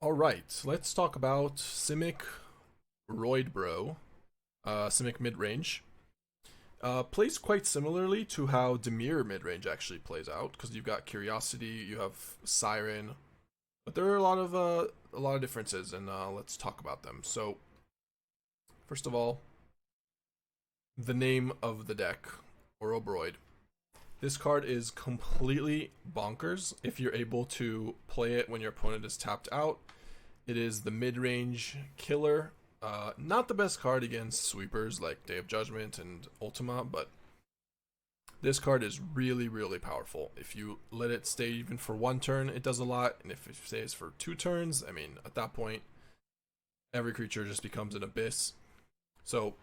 Alright, let's talk about Simic Roidbro, Simic Midrange. Plays quite similarly to how Dimir Midrange actually plays out, because you've got Curiosity, you have Siren, but there are a lot of differences, and let's talk about them. So, first of all, the name of the deck, Ouroboroid. This card is completely bonkers if you're able to play it when your opponent is tapped out. It is the mid-range killer. Not the best card against sweepers like Day of Judgment and Ultima, but this card is really, really powerful. If you let it stay even for one turn, it does a lot, and if it stays for 2 turns, I mean, at that point, every creature just becomes an abyss. So,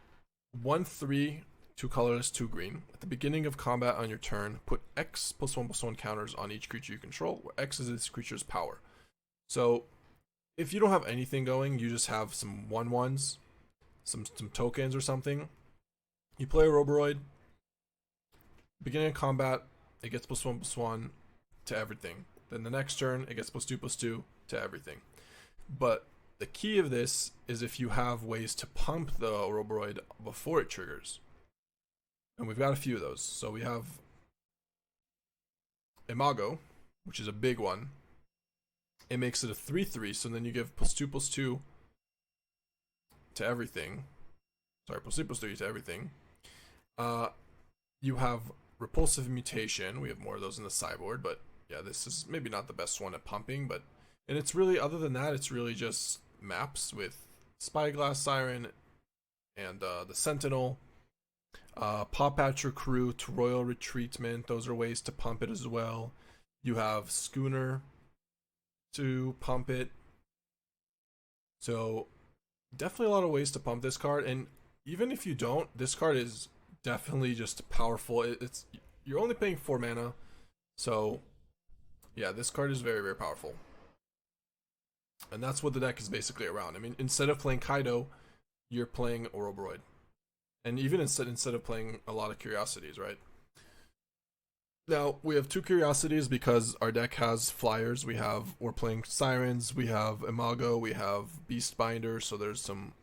1/3, 2 colorless, 2 green. At the beginning of combat on your turn, put X +1/+1 counters on each creature you control, where X is this creature's power. So, if you don't have anything going, you just have some 1/1s, some tokens or something. You play a Ouroboroid. Beginning of combat, it gets +1/+1 to everything. Then the next turn, it gets +2/+2 to everything. But the key of this is if you have ways to pump the Ouroboroid before it triggers. And we've got a few of those. So we have Imago, which is a big one. It makes it a 3/3, so then you give +2/+2 to everything. Sorry, +2/+3 to everything. You have Repulsive Mutation. We have more of those in the sideboard, but yeah, this is maybe not the best one at pumping, and it's really, other than that, it's really just maps with Spyglass Siren and the Sentinel. Pawpatch Recruit, Royal Retreatment, those are ways to pump it as well. You have Schooner to pump it. So definitely a lot of ways to pump this card, and even if you don't, this card is definitely just powerful. It's you're only paying 4 mana, so yeah, this card is very, very powerful. And that's what the deck is basically around. I mean, instead of playing Kaido, you're playing Ouroboroid. And even instead of playing a lot of Curiosities, right? Now, we have 2 Curiosities because our deck has flyers. We're playing Sirens, we have Imago, we have Beastbinder, so there's some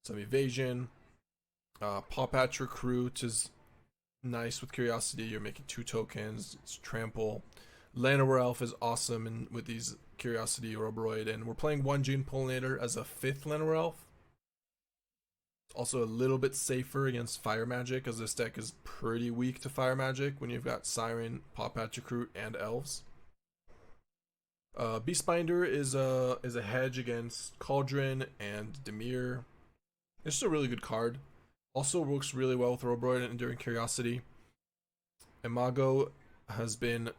evasion. Pawpatch Recruit is nice with Curiosity. You're making 2 tokens, it's trample. Llanowar Elf is awesome with these Curiosity Ouroboroid, and we're playing 1 Gene Pollinator as a 5th Llanowar Elf. Also a little bit safer against fire magic, as this deck is pretty weak to fire magic when you've got Siren, Pawpatch Recruit, and Elves. Beastbinder is a hedge against Cauldron and Dimir. It's just a really good card. Also works really well with Ouroboroid and Enduring Curiosity. Imago has been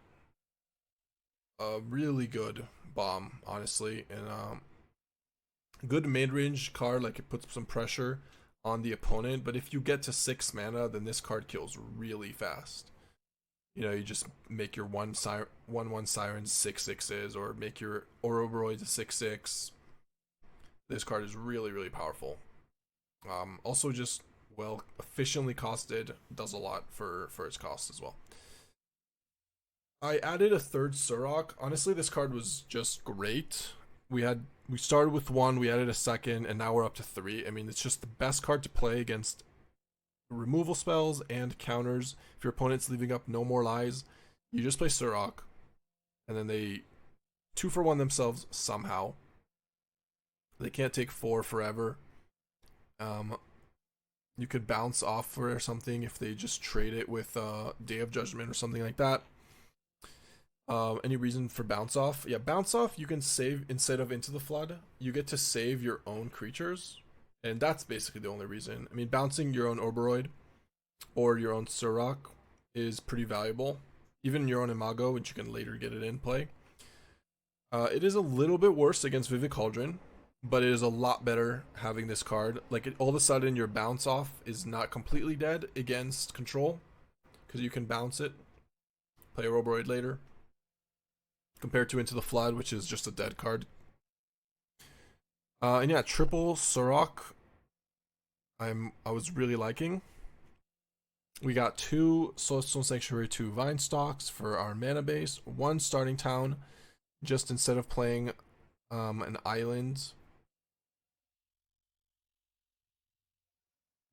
a really good bomb, honestly, and good mid-range card. Like, it puts some pressure on the opponent, but if you get to 6 mana, then this card kills really fast. You know, you just make your 1/1 Sirens 6/6s, or make your Ouroboroid a 6/6. This card is really, really powerful. Also just efficiently costed, does a lot for its cost as well. I added a 3rd Surrak. Honestly, this card was just great. We started with 1, we added a 2nd, and now we're up to 3. I mean, it's just the best card to play against removal spells and counters. If your opponent's leaving up no more lies, you just play Surrak, and then they 2-for-1 themselves somehow. They can't take 4 forever. You could bounce off for or something if they just trade it with Day of Judgment or something like that. Any reason for bounce off? Yeah, bounce off, you can save instead of Into the Flood. You get to save your own creatures, and that's basically the only reason. I mean, bouncing your own Ouroboroid or your own Surrak is pretty valuable. Even your own Imago, which you can later get it in play. It is a little bit worse against Vivid Cauldron, but it is a lot better having this card. Like, all of a sudden, your bounce off is not completely dead against control, because you can bounce it, play Ouroboroid later, compared to Into the Flood, which is just a dead card. And yeah, triple Surrak, I was really liking. We got 2 Soulstone Sanctuary, 2 Vinestalks for our mana base, 1 starting town, just instead of playing an island.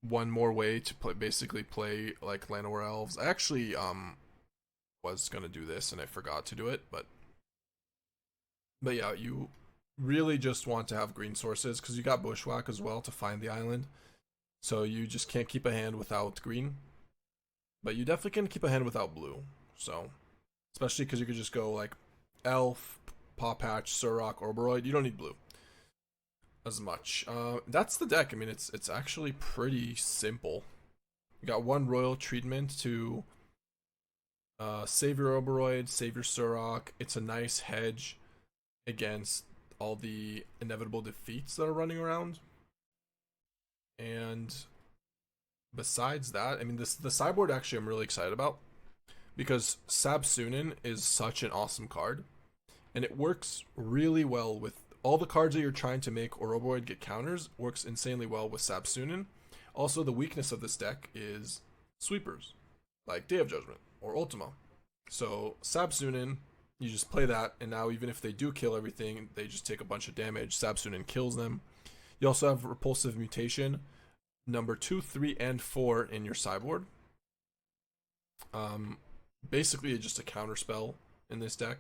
One more way to play, basically play like Llanowar Elves. I actually was gonna do this and I forgot to do it, but yeah, you really just want to have green sources because you got Bushwhack as well to find the island. So you just can't keep a hand without green, but you definitely can keep a hand without blue. So especially because you could just go like Elf, Pawpatch, Surrak, Ouroboroid. You don't need blue as much. That's the deck. I mean, it's actually pretty simple. You got one royal treatment to save your Ouroboroid, save your Surrak. It's a nice hedge against all the inevitable defeats that are running around. And besides that, I mean, the sideboard actually I'm really excited about because Sab-Sunen is such an awesome card, and it works really well with all the cards that you're trying to make Ouroboroid get counters. Works insanely well with Sab-Sunen. Also, the weakness of this deck is sweepers, like Day of Judgment or Ultima. So Sab-Sunen, you just play that, and now even if they do kill everything, they just take a bunch of damage. Sab-Sunen kills them. You also have Repulsive Mutation, number 2, 3, and 4 in your sideboard. Basically, it's just a counter spell in this deck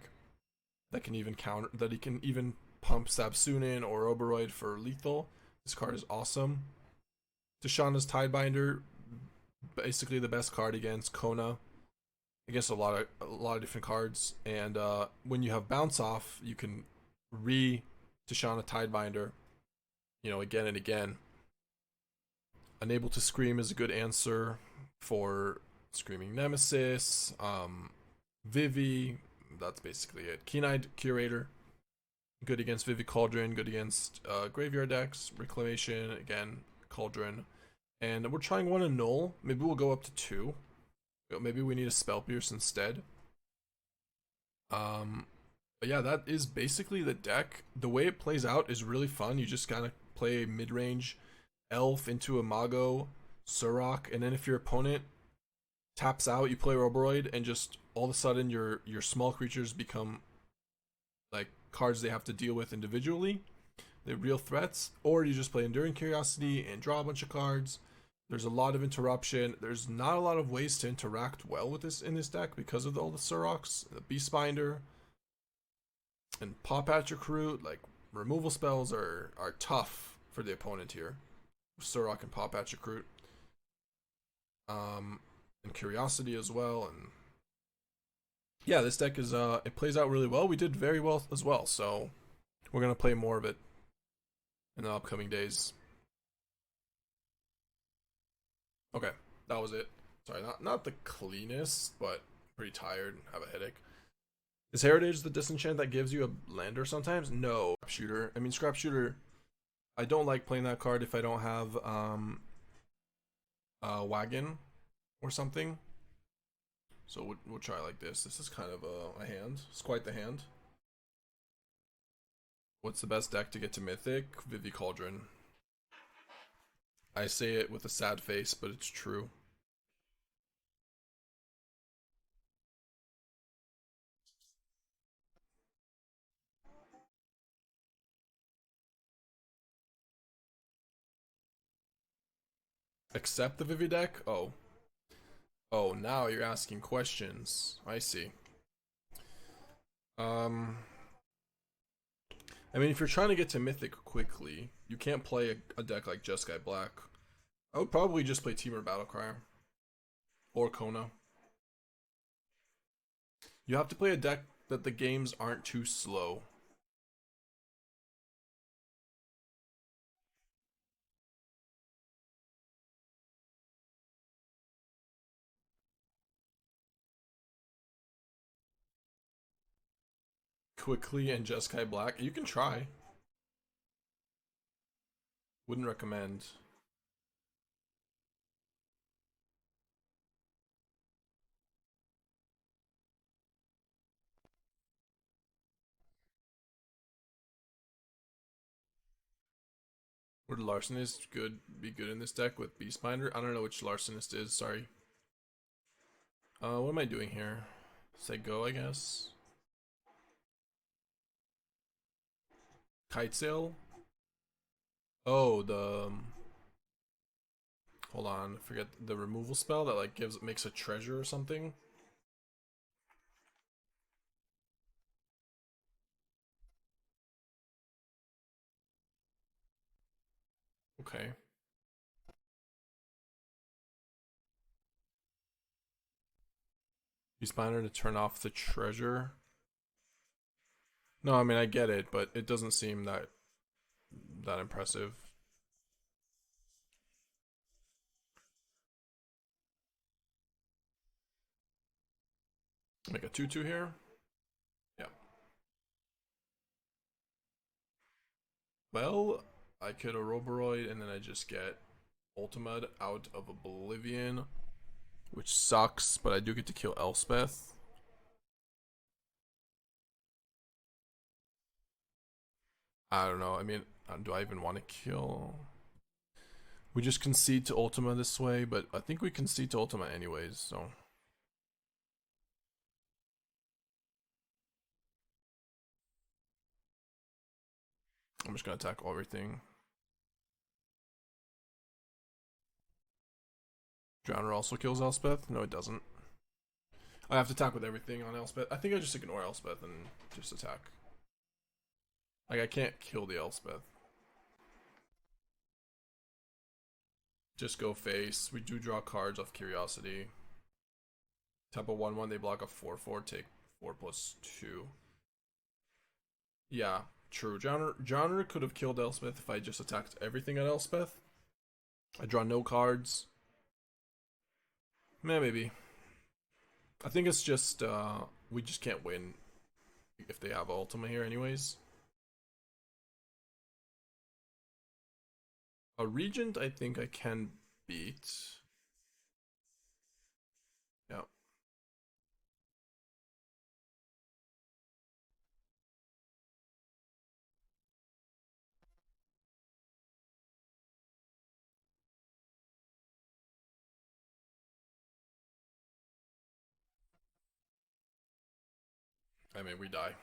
that can even counter, that he can even pump Sab-Sunen or Ouroboroid for lethal. This card is awesome. Tishana's Tidebinder, basically the best card against Kona, against a lot of different cards. And when you have bounce off, you can Tishana Tidebinder, again and again. Unable to Scream is a good answer for Screaming Nemesis. Vivi, that's basically it. Keen-Eyed Curator, good against Vivi Cauldron, good against graveyard decks. Reclamation, again, Cauldron. And we're trying one Annul. Maybe we'll go up to 2. Maybe we need a Spell Pierce instead. But yeah, that is basically the deck. The way it plays out is really fun. You just gotta play a mid-range Elf into Imago, Surrak, and then if your opponent taps out, you play Ouroboroid, and just all of a sudden your small creatures become like cards they have to deal with individually. They're real threats. Or you just play Enduring Curiosity and draw a bunch of cards. There's a lot of interruption. There's not a lot of ways to interact well with this in this deck because of all the Surraks, the Beastbinder, and Pawpatch Recruit. Like, removal spells are tough for the opponent here. Surrak and Pawpatch Recruit. And Curiosity as well. And yeah, this deck is it plays out really well. We did very well as well, so we're gonna play more of it in the upcoming days. Okay, that was it. Sorry, not the cleanest, but pretty tired, have a headache. Is Heritage the disenchant that gives you a lander sometimes? No. Scrapshooter. I mean, Scrapshooter, I don't like playing that card if I don't have Wagon or something. So we'll try like this. This is kind of a hand. It's quite the hand. What's the best deck to get to Mythic? Vivi Cauldron. I say it with a sad face, but it's true. Accept the Vivi deck? Oh. Oh, now you're asking questions. I see. I mean, if you're trying to get to Mythic quickly, you can't play a deck like Jeskai Black. I would probably just play Temur Battlecry. Or Kona. You have to play a deck that the games aren't too slow. Quickly and Jeskai Black. You can try. Wouldn't recommend. Would Larcenist be good in this deck with Beastbinder? I don't know which Larcenist is, sorry. What am I doing here? Say go, I guess. Kite Sail? Oh, the hold on, I forget the removal spell that like makes a treasure or something. Okay. Beastbinder to turn off the treasure. No, I mean I get it, but it doesn't seem that impressive. Make a 2/2 here. Yeah. Well, I could Ouroboroid and then I just get Ultimate out of Oblivion, which sucks, but I do get to kill Elspeth. I don't know. I mean, do I even want to kill? We just concede to Ultima this way, but I think we concede to Ultima anyways, so. I'm just gonna attack everything. Drowner also kills Elspeth? No, it doesn't. I have to attack with everything on Elspeth. I think I just ignore Elspeth and just attack. Like, I can't kill the Elspeth. Just go face. We do draw cards off Curiosity. Tap a 1/1, they block a 4/4, take 4+2. Yeah, true. Drowner could have killed Elspeth if I just attacked everything at Elspeth. I draw no cards. Maybe. I think it's just, we just can't win if they have Ultima here anyways. A Regent, I think I can beat. Yeah. I mean, we die.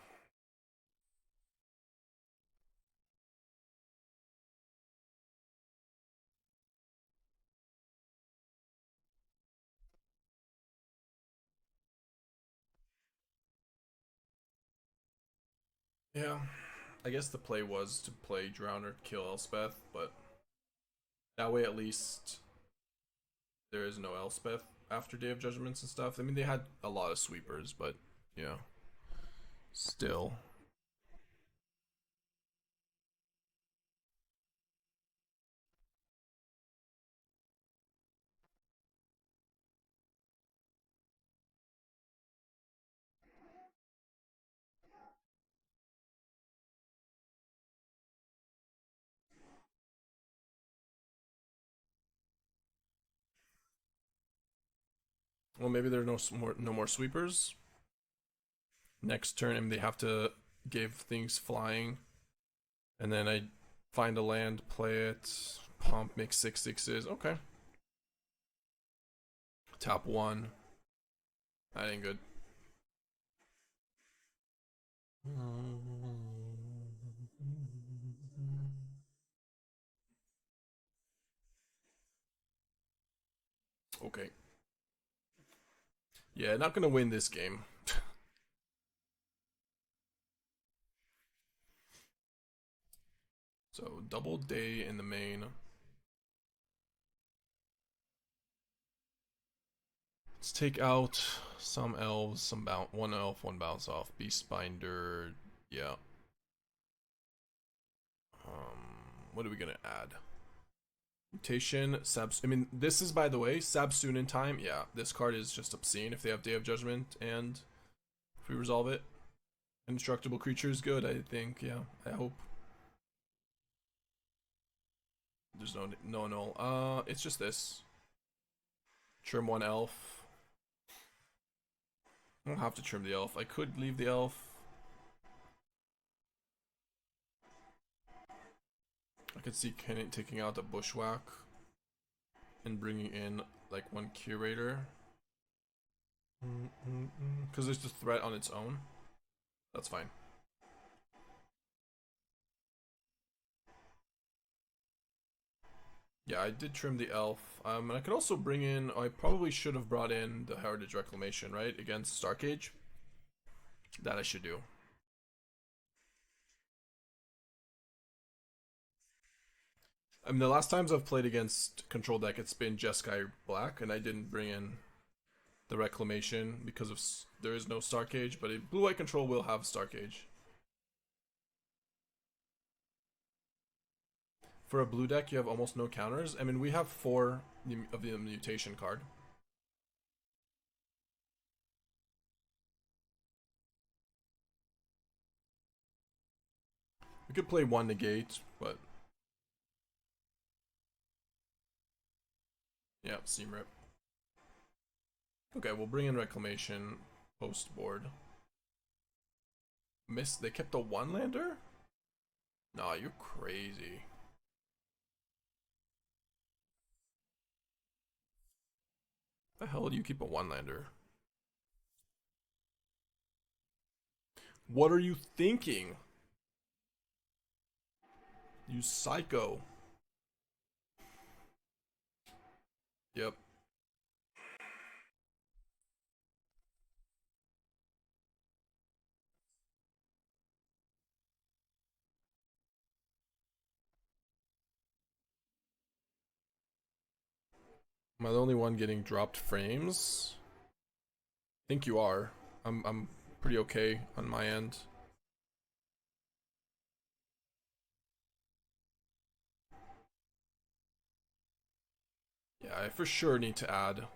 Yeah. I guess the play was to play Drowner, kill Elspeth, but that way at least there is no Elspeth after Day of Judgments and stuff. I mean, they had a lot of sweepers, but, you know, still. Well, maybe there are no more sweepers. Next turn, I mean, they have to give things flying, and then I find a land, play it, pump, make 6/6s. Okay. Tap 1. That ain't good. Okay. Yeah, not gonna win this game. So, double day in the main. Let's take out some elves, one elf, one bounce off. Beastbinder, yeah. What are we gonna add? Mutation, I mean, this is, by the way, Sab-Sunen time. Yeah, this card is just obscene if they have Day of Judgment and if we resolve it. Indestructible creature is good, I think. Yeah, I hope. There's no Annul. It's just this. Trim one elf. I don't have to trim the elf. I could leave the elf. I could see Kenny taking out the Bushwhack and bringing in like one Curator. Because there's the threat on its own. That's fine. Yeah, I did trim the elf. And I could also bring in. I probably should have brought in the Heritage Reclamation, right, against Starcage. That I should do. I mean, the last times I've played against control deck, it's been Jeskai Black, and I didn't bring in the Reclamation because of there is no Starcage, but blue-white control will have Starcage. For a blue deck, you have almost no counters. I mean, we have 4 of the mutation card. We could play 1 negate, but yeah, seam rip. Okay, we'll bring in Reclamation post board. They kept a 1-lander? Nah, you're crazy. The hell do you keep a 1-lander? What are you thinking? You psycho. Yep. Am I the only one getting dropped frames? I think you are. I'm pretty okay on my end. Yeah, I for sure need to add.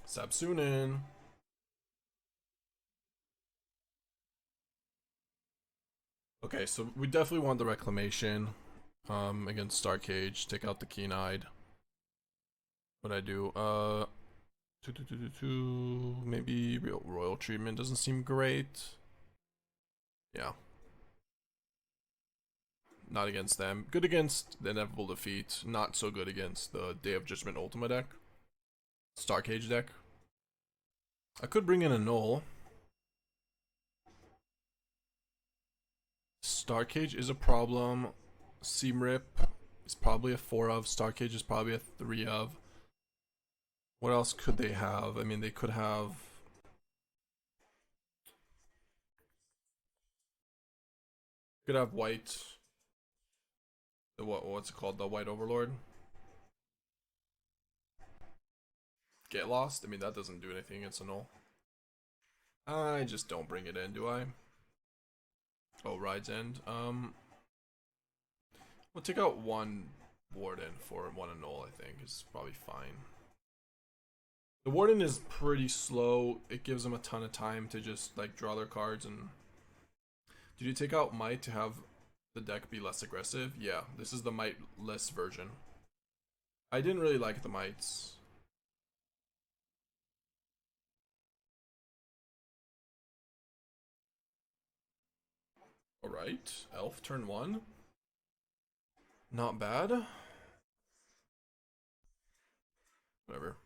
Sab-Sunen. Okay, so we definitely want the Reclamation against Starcage. Take out the Keen-Eyed. What'd I do? Maybe Royal Treatment doesn't seem great. Yeah. Not against them. Good against the Inevitable Defeat. Not so good against the Day of Judgment Ultima deck. Starcage deck. I could bring in Annul. Starcage is a problem. Seam Rip is probably a 4 of. Starcage is probably a 3 of. What else could they have? I mean, they could have... Could have white... What's it called? The White Overlord? Get Lost? I mean, that doesn't do anything. It's a null. I just don't bring it in, do I? Oh, Ride's End. We'll take out 1 Warden for 1 Annul, I think. Is probably fine. The Warden is pretty slow. It gives them a ton of time to just, like, draw their cards and... Did you take out Might to have the deck be less aggressive? Yeah, this is the Might-less version. I didn't really like the Mights. Alright, Elf turn 1. Not bad. Whatever.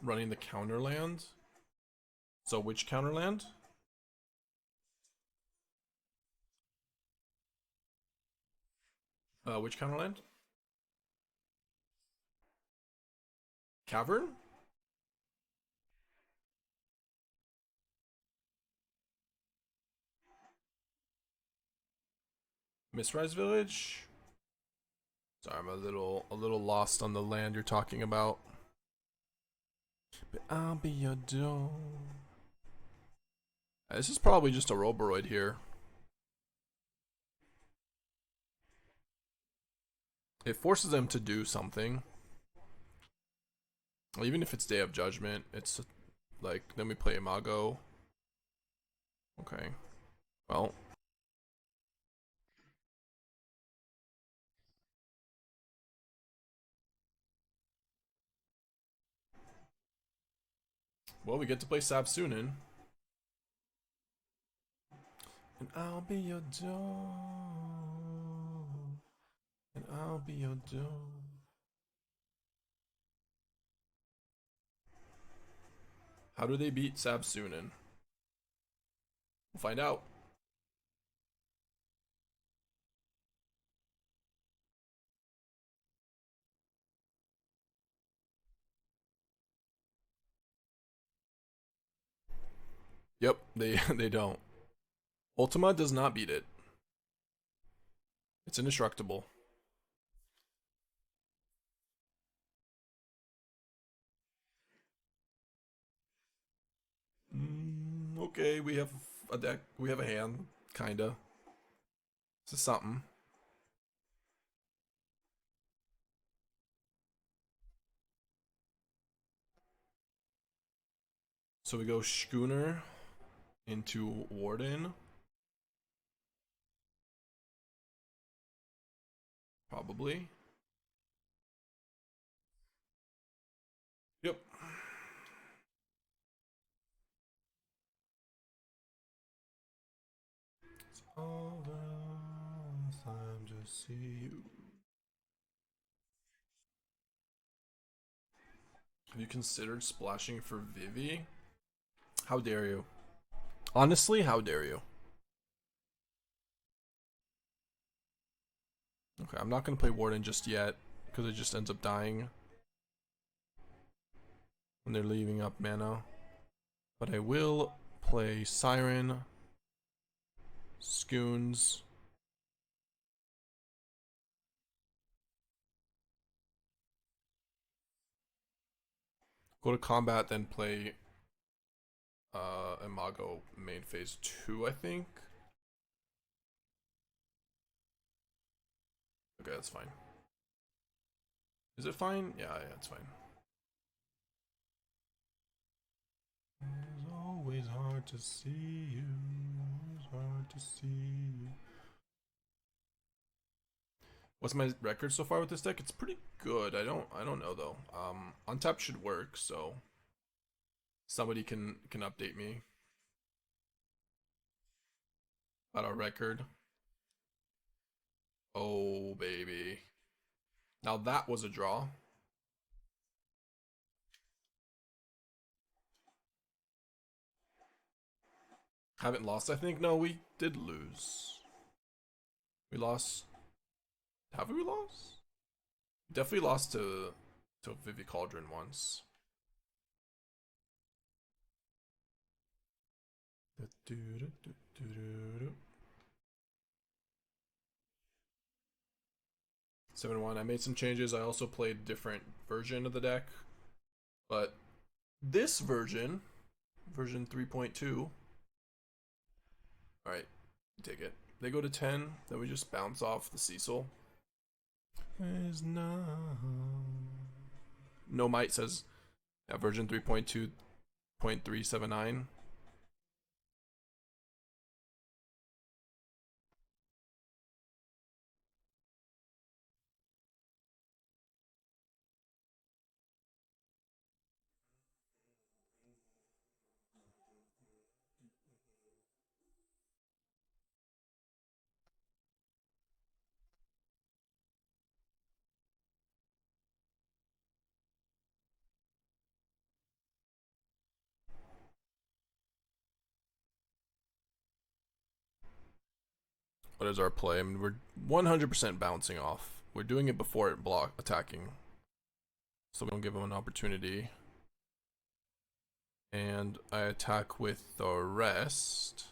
Running the counterland. So which counterland? Which counterland? Cavern? Mistrise Village? Sorry, I'm a little lost on the land you're talking about. But I'll be your dome. This is probably just a Ouroboroid here. It forces them to do something. Even if it's Day of Judgment, it's like, then we play Imago. Okay. Well. Well, we get to play Sab-Sunen. And I'll be your dog. And I'll be your dog. How do they beat Sab-Sunen? We'll find out. Yep, they don't. Ultima does not beat it. It's indestructible. Okay, we have a deck. We have a hand, kinda. This is something. So we go Schooner into Warden. Probably. Yep. It's over. Time to see you. Have you considered splashing for Vivi? How dare you? Honestly, how dare you? Okay, I'm not going to play Warden just yet, because it just ends up dying when they're leaving up mana. But I will play Siren, Scoons. Go to combat, then play Imago main phase 2, I think. Okay, that's fine. Is it fine? Yeah, it's fine. It's always hard to see you. It's hard to see you. What's my record so far with this deck? It's pretty good. I don't know though. Untap should work, so somebody can update me about our record. Oh baby. Now that was a draw. Haven't lost, I think. No, we did lose. We lost. Have we lost? Definitely lost to Vivi Cauldron once. Seven one. I made some changes. I also played a different version of the deck, but this version 3.2. All right, take it. They go to 10. Then we just bounce off the Cecil. No Might says, yeah, version 3.2.379. What is our play? I mean, we're 100% bouncing off. We're doing it before it block attacking, so we don't give them an opportunity. And I attack with the rest.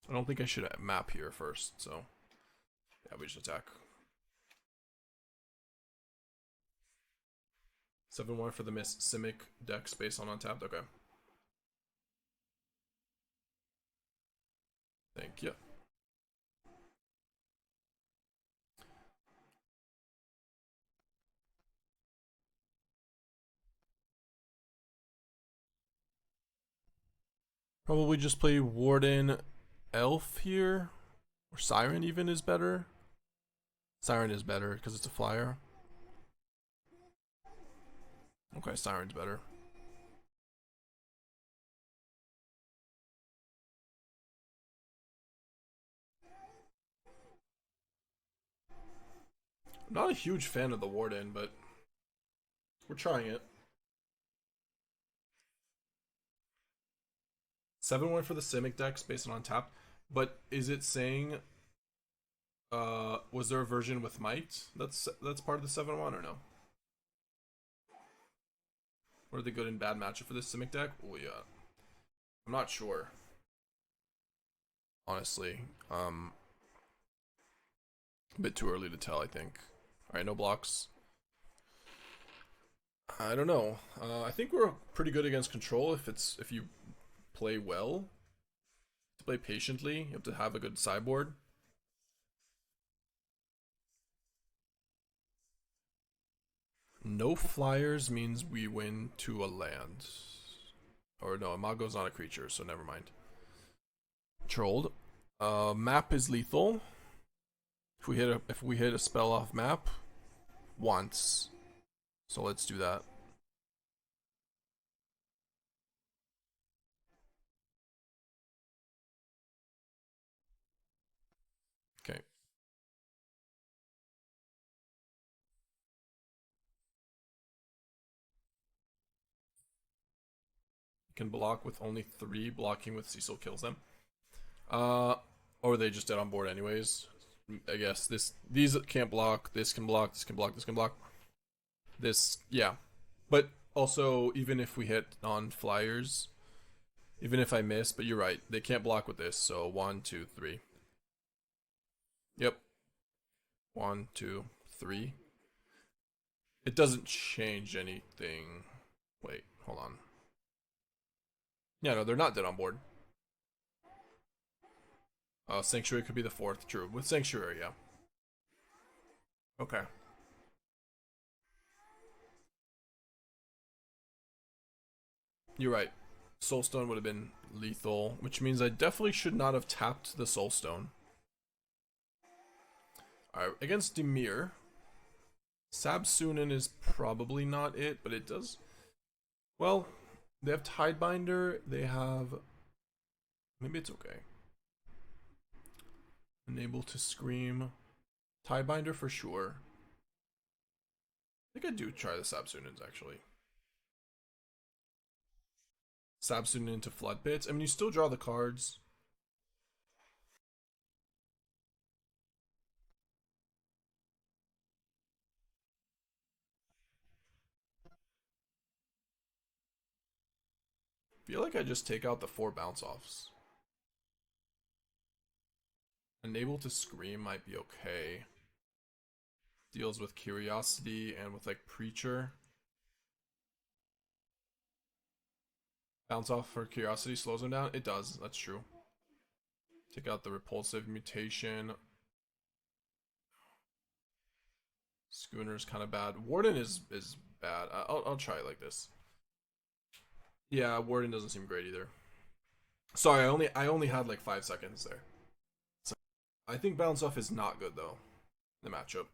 I don't think I should map here first, so yeah, we just attack. 7-1 for the Miss Simic deck space on untapped. Okay. Thank you. Probably just play Warden Elf here. Or Siren even is better. Siren is better because it's a flyer. Okay, Siren's better. I'm not a huge fan of the Warden, but we're trying it. 7-1 for the Simic decks based on tap. But is it saying was there a version with Might that's part of the 7-1 or no? What are the good and bad matchup for this Simic deck? Oh yeah. I'm not sure. Honestly. A bit too early to tell, I think. Alright, no blocks. I don't know. I think we're pretty good against control if you play well. To play patiently, you have to have a good sideboard. No flyers means we win to a land. Or no, Imago's not a creature, so never mind. Trolled. Map is lethal. If we hit a spell off map once. So let's do that. Okay. You can block with only 3. Blocking with Cecil kills them. Or they just dead on board anyways. I guess these can't block. This can block. This can block. This can block. This, yeah. But also, even if we hit on flyers, even if I miss, but you're right, they can't block with this. So 1, 2, 3. Yep. 1, 2, 3. It doesn't change anything. Wait, hold on. Yeah, no, they're not dead on board. Sanctuary could be the 4th. True. With Sanctuary, yeah. Okay. You're right. Soulstone would have been lethal, which means I definitely should not have tapped the Soulstone. Alright, against Dimir. Sab-Sunen is probably not it, but it does. Well, they have Tidebinder, they have. Maybe it's okay. Unable to scream. Tidebinder for sure. I think I do try the Sab-Sunens actually. Sab-Sunen into Floodpits. I mean, you still draw the cards. I feel like I just take out the 4 bounce offs. Unable to scream might be okay. Deals with curiosity and with like Preacher. Bounce off for curiosity slows him down. It does, that's true. Take out the Repulsive Mutation. Schooner's kind of bad. Warden is bad. I'll try it like this. Yeah, Warden doesn't seem great either. Sorry, I only had like 5 seconds there. So I think bounce off is not good though. The matchup.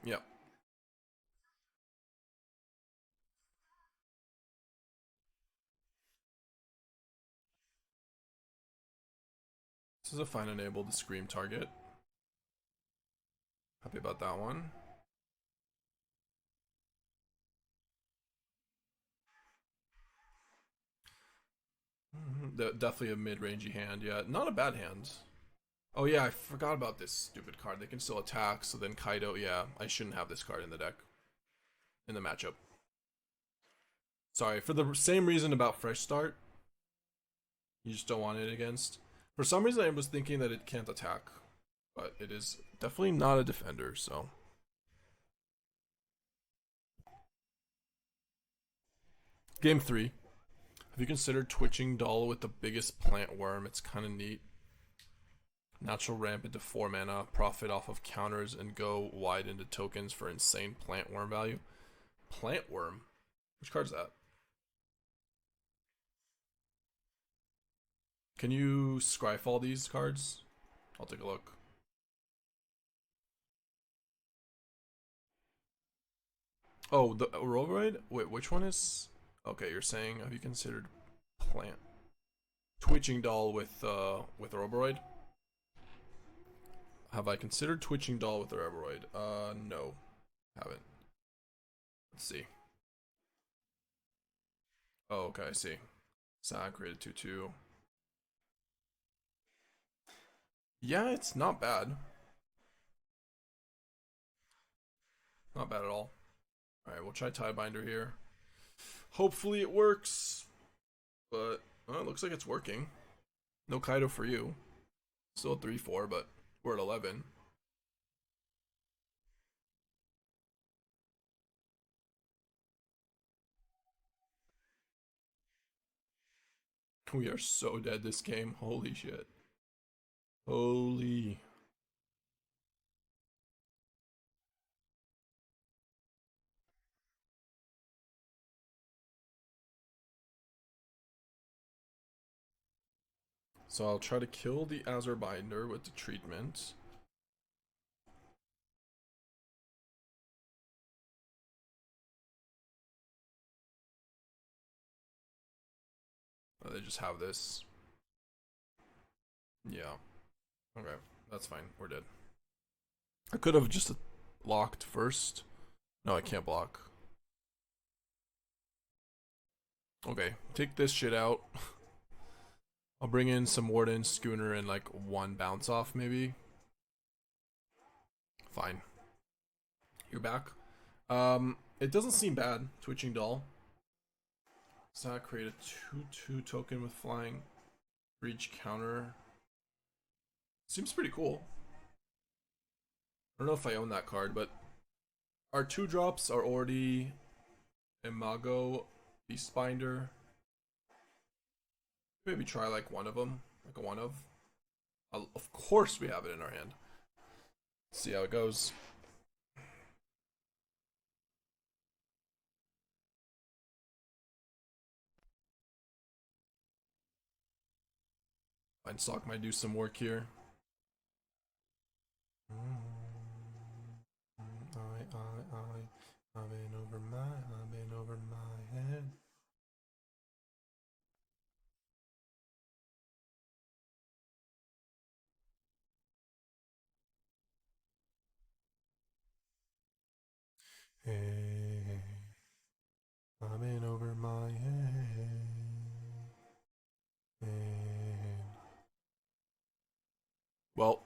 Yep. This is a fine enable to scream target. Happy about that one. Definitely a mid-rangey hand, yeah. Not a bad hand. Oh yeah, I forgot about this stupid card. They can still attack, so then Kaido, yeah, I shouldn't have this card in the deck. In the matchup. Sorry, for the same reason about Fresh Start. You just don't want it against. For some reason I was thinking that it can't attack. But it is definitely not a defender, so. Game 3. Have you considered Twitching Doll with the biggest plant worm? It's kind of neat. Natural ramp into 4 mana, profit off of counters, and go wide into tokens for insane plant worm value. Plant worm? Which card's that? Can you Scryfall these cards? I'll take a look. Oh, the Ouroboroid? Wait, which one is... Okay, you're saying, have you considered plant... Twitching Doll with Ouroboroid? Have I considered Twitching Doll with Ouroboroid? No. Haven't. Let's see. Oh, okay, I see. Zach created 2/2. Yeah, it's not bad. Not bad at all. Alright, we'll try Tidebinder here. Hopefully it works. But, well, it looks like it's working. No Kaido for you. Still at 3-4, but we're at 11. We are so dead this game. Holy shit. Holy. So I'll try to kill the Azure Binder with the treatment. Oh, they just have this. Yeah. Okay, that's fine. We're dead. I could have just blocked first. No, I can't block. Okay, take this shit out. I'll bring in some Warden, Schooner, and like 1 bounce off maybe. Fine. You're back. It doesn't seem bad, Twitching Doll. So I create a 2/2 token with flying. Reach counter. Seems pretty cool. I don't know if I own that card, but our 2-drops are already Imago, Beastbinder. Maybe try like one of them, like a 1 of. Of course we have it in our hand. Let's see how it goes. Vinestalk might do some work here. I've been over my head. Hey, I've been over my head. Hey. Well,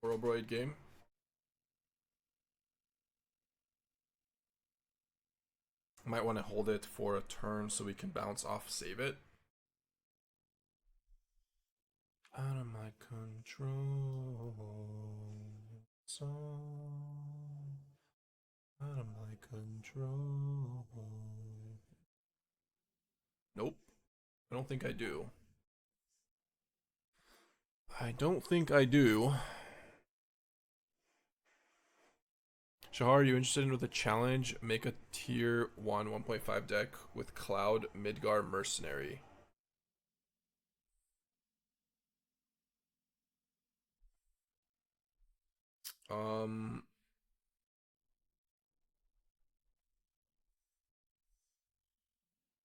Ouroboroid game. Might want to hold it for a turn so we can bounce off, save it. Out of my control. So out of my control. Nope. I don't think I do. I don't think I do. Shahar, are you interested in with a challenge? Make a tier 1 1.5 deck with Cloud Midgar Mercenary.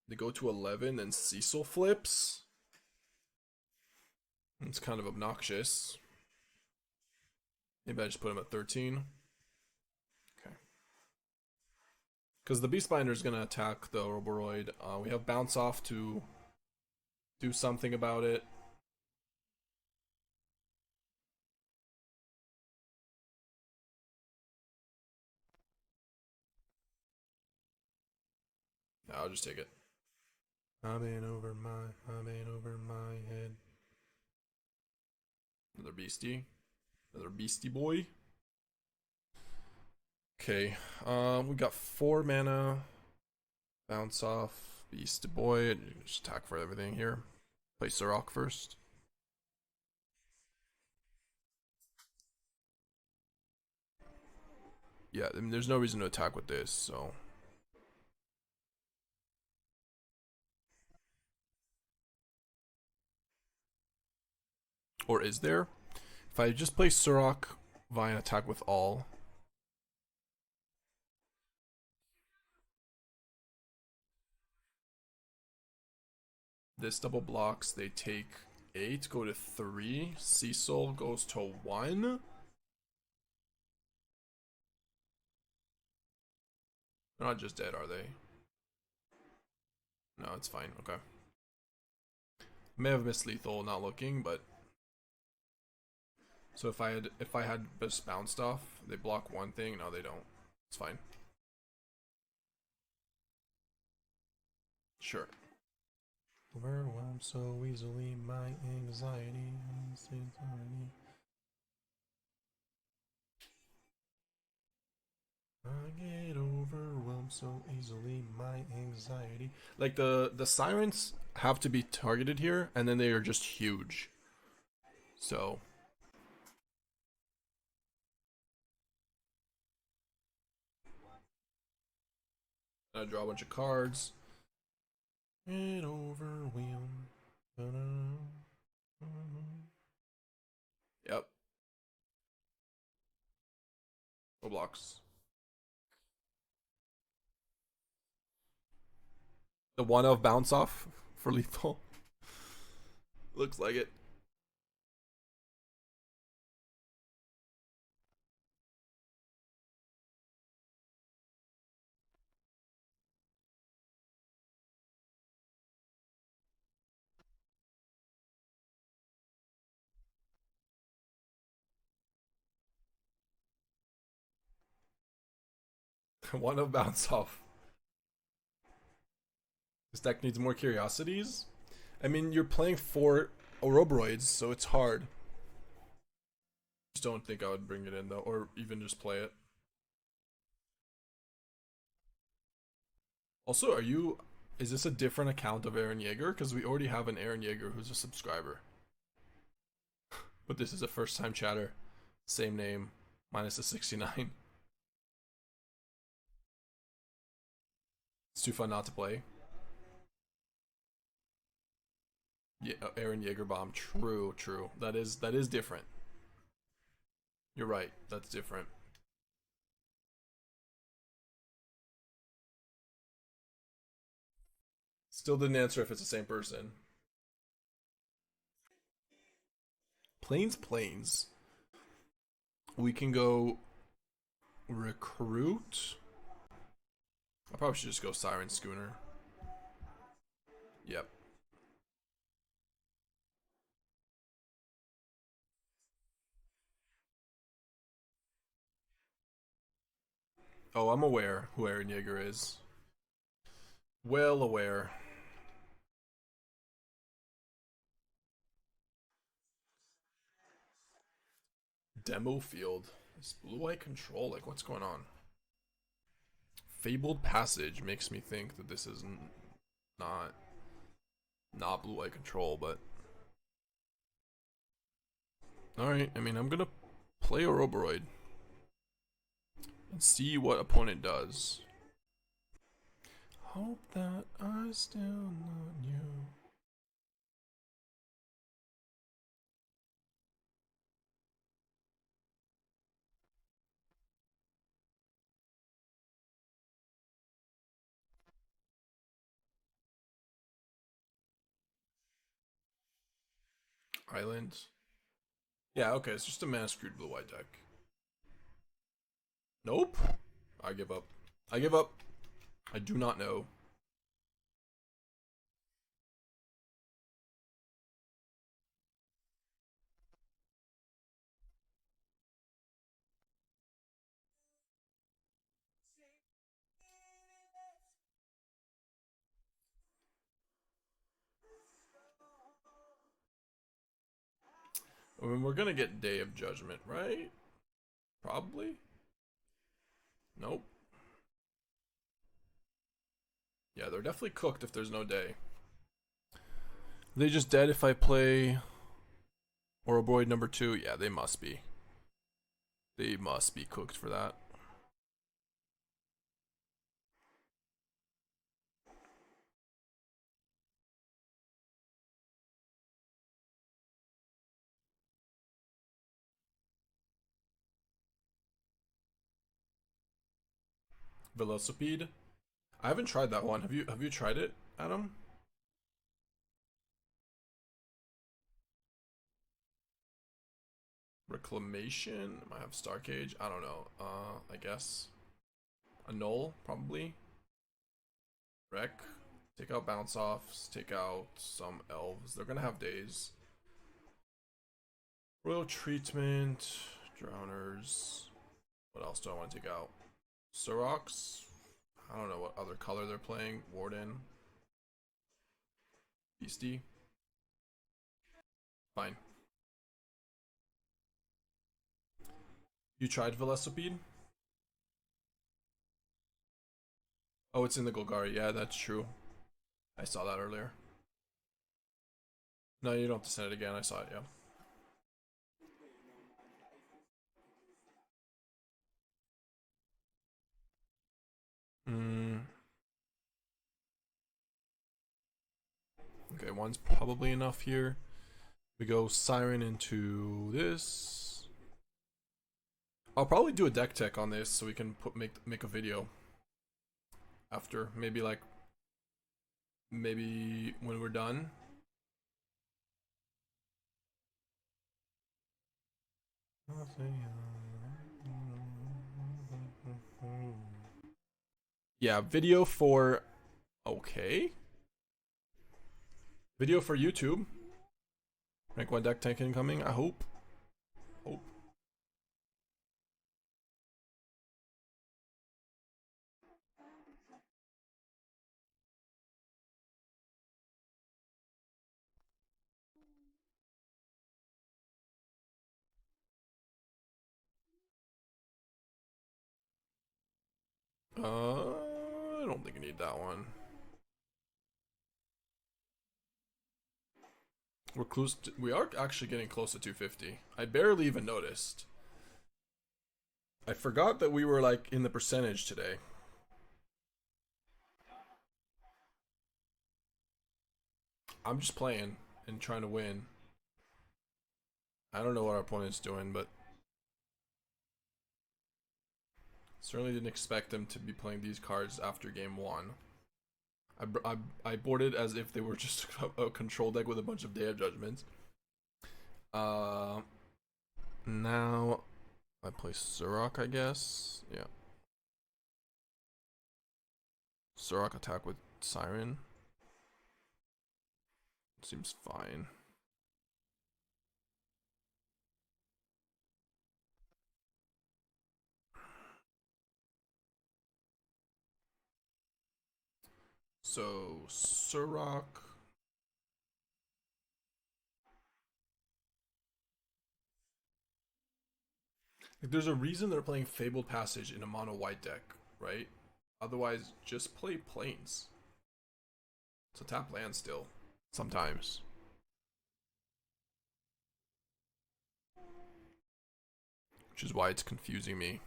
They go to 11 and Cecil flips. It's kind of obnoxious. Maybe I just put him at 13. Okay. Because the Beastbinder is going to attack the Ouroboroid. We have bounce off to do something about it. I'll just take it. I've been over my head. Another beastie. Another beastie boy. Okay. We got 4 mana. Bounce off. Beastboy, just attack for everything here. Play Surrak first. Yeah, I mean, there's no reason to attack with this, so. Or is there? If I just play Surrak via an attack with all. This double blocks, they take 8, go to 3. Cecil goes to 1. They're not just dead, are they? No, it's fine. Okay. May have missed lethal, not looking, but so if I had this bounced off, they block one thing. No, they don't. It's fine. Sure. Overwhelmed so easily, my anxiety. I get overwhelmed so easily, my anxiety. Like the sirens have to be targeted here, and then they are just huge. So I draw a bunch of cards. Get overwhelmed. Yep. No blocks. The one of bounce off for lethal. Looks like it. One of bounce off. This deck needs more curiosities. I mean, you're playing 4 Ouroboroids, so it's hard. Just don't think I would bring it in though, or even just play it. Also, is this a different account of Aaron Yeager? Because we already have an Aaron Yeager who's a subscriber. But this is a first time chatter. Same name, minus a 69. It's too fun not to play. Yeah, Aaron Yeagerbomb. True, true. That is different. You're right. That's different. Still didn't answer if it's the same person. Planes. We can go recruit. I probably should just go Siren Schooner. Yep. Oh, I'm aware who Aaron Yeager is. Well aware. Demo field. This blue-white control, like what's going on? Fabled Passage makes me think that this is not blue-white control, but alright, I mean I'm gonna play Ouroboroid and see what opponent does. Hope that I still love you. Island. Yeah, okay, it's just a mana screwed blue-white deck. Nope. I give up. I give up. I do not know. I mean, we're gonna get Day of Judgment, right? Probably. Nope. Yeah, they're definitely cooked if there's no day. Are they just dead if I play Ouroboroid number 2? Yeah, they must be. They must be cooked for that. Velocipede. I haven't tried that one. Have you tried it, Adam? Reclamation? Might have Star Cage. I don't know. I guess. Annul, probably. Wreck. Take out bounce offs. Take out some elves. They're gonna have days. Royal treatment. Drowners. What else do I want to take out? Surraks. I don't know what other color they're playing. Warden. Beastie. Fine. You tried Velocipede? Oh, it's in the Golgari. Yeah, that's true. I saw that earlier. No, you don't have to send it again. I saw it, yeah. Okay, one's probably enough here. We go Siren into this. I'll probably do a deck tech on this so we can make a video after. Maybe when we're done. Yeah, video for okay. Video for YouTube. Rank 1 deck tank incoming, I hope. Hope. I don't think I need that one. We are actually getting close to 250. I barely even noticed. I forgot that we were like in the percentage today. I'm just playing and trying to win. I don't know what our opponent's doing, but certainly didn't expect them to be playing these cards after game 1. I boarded as if they were just a control deck with a bunch of Day of Judgments. Now I play Surrak, I guess. Yeah. Surrak attack with Siren. Seems fine. So Surrak. Like, there's a reason they're playing Fabled Passage in a mono white deck, right? Otherwise, just play planes. It's a tap land still. Sometimes. Which is why it's confusing me.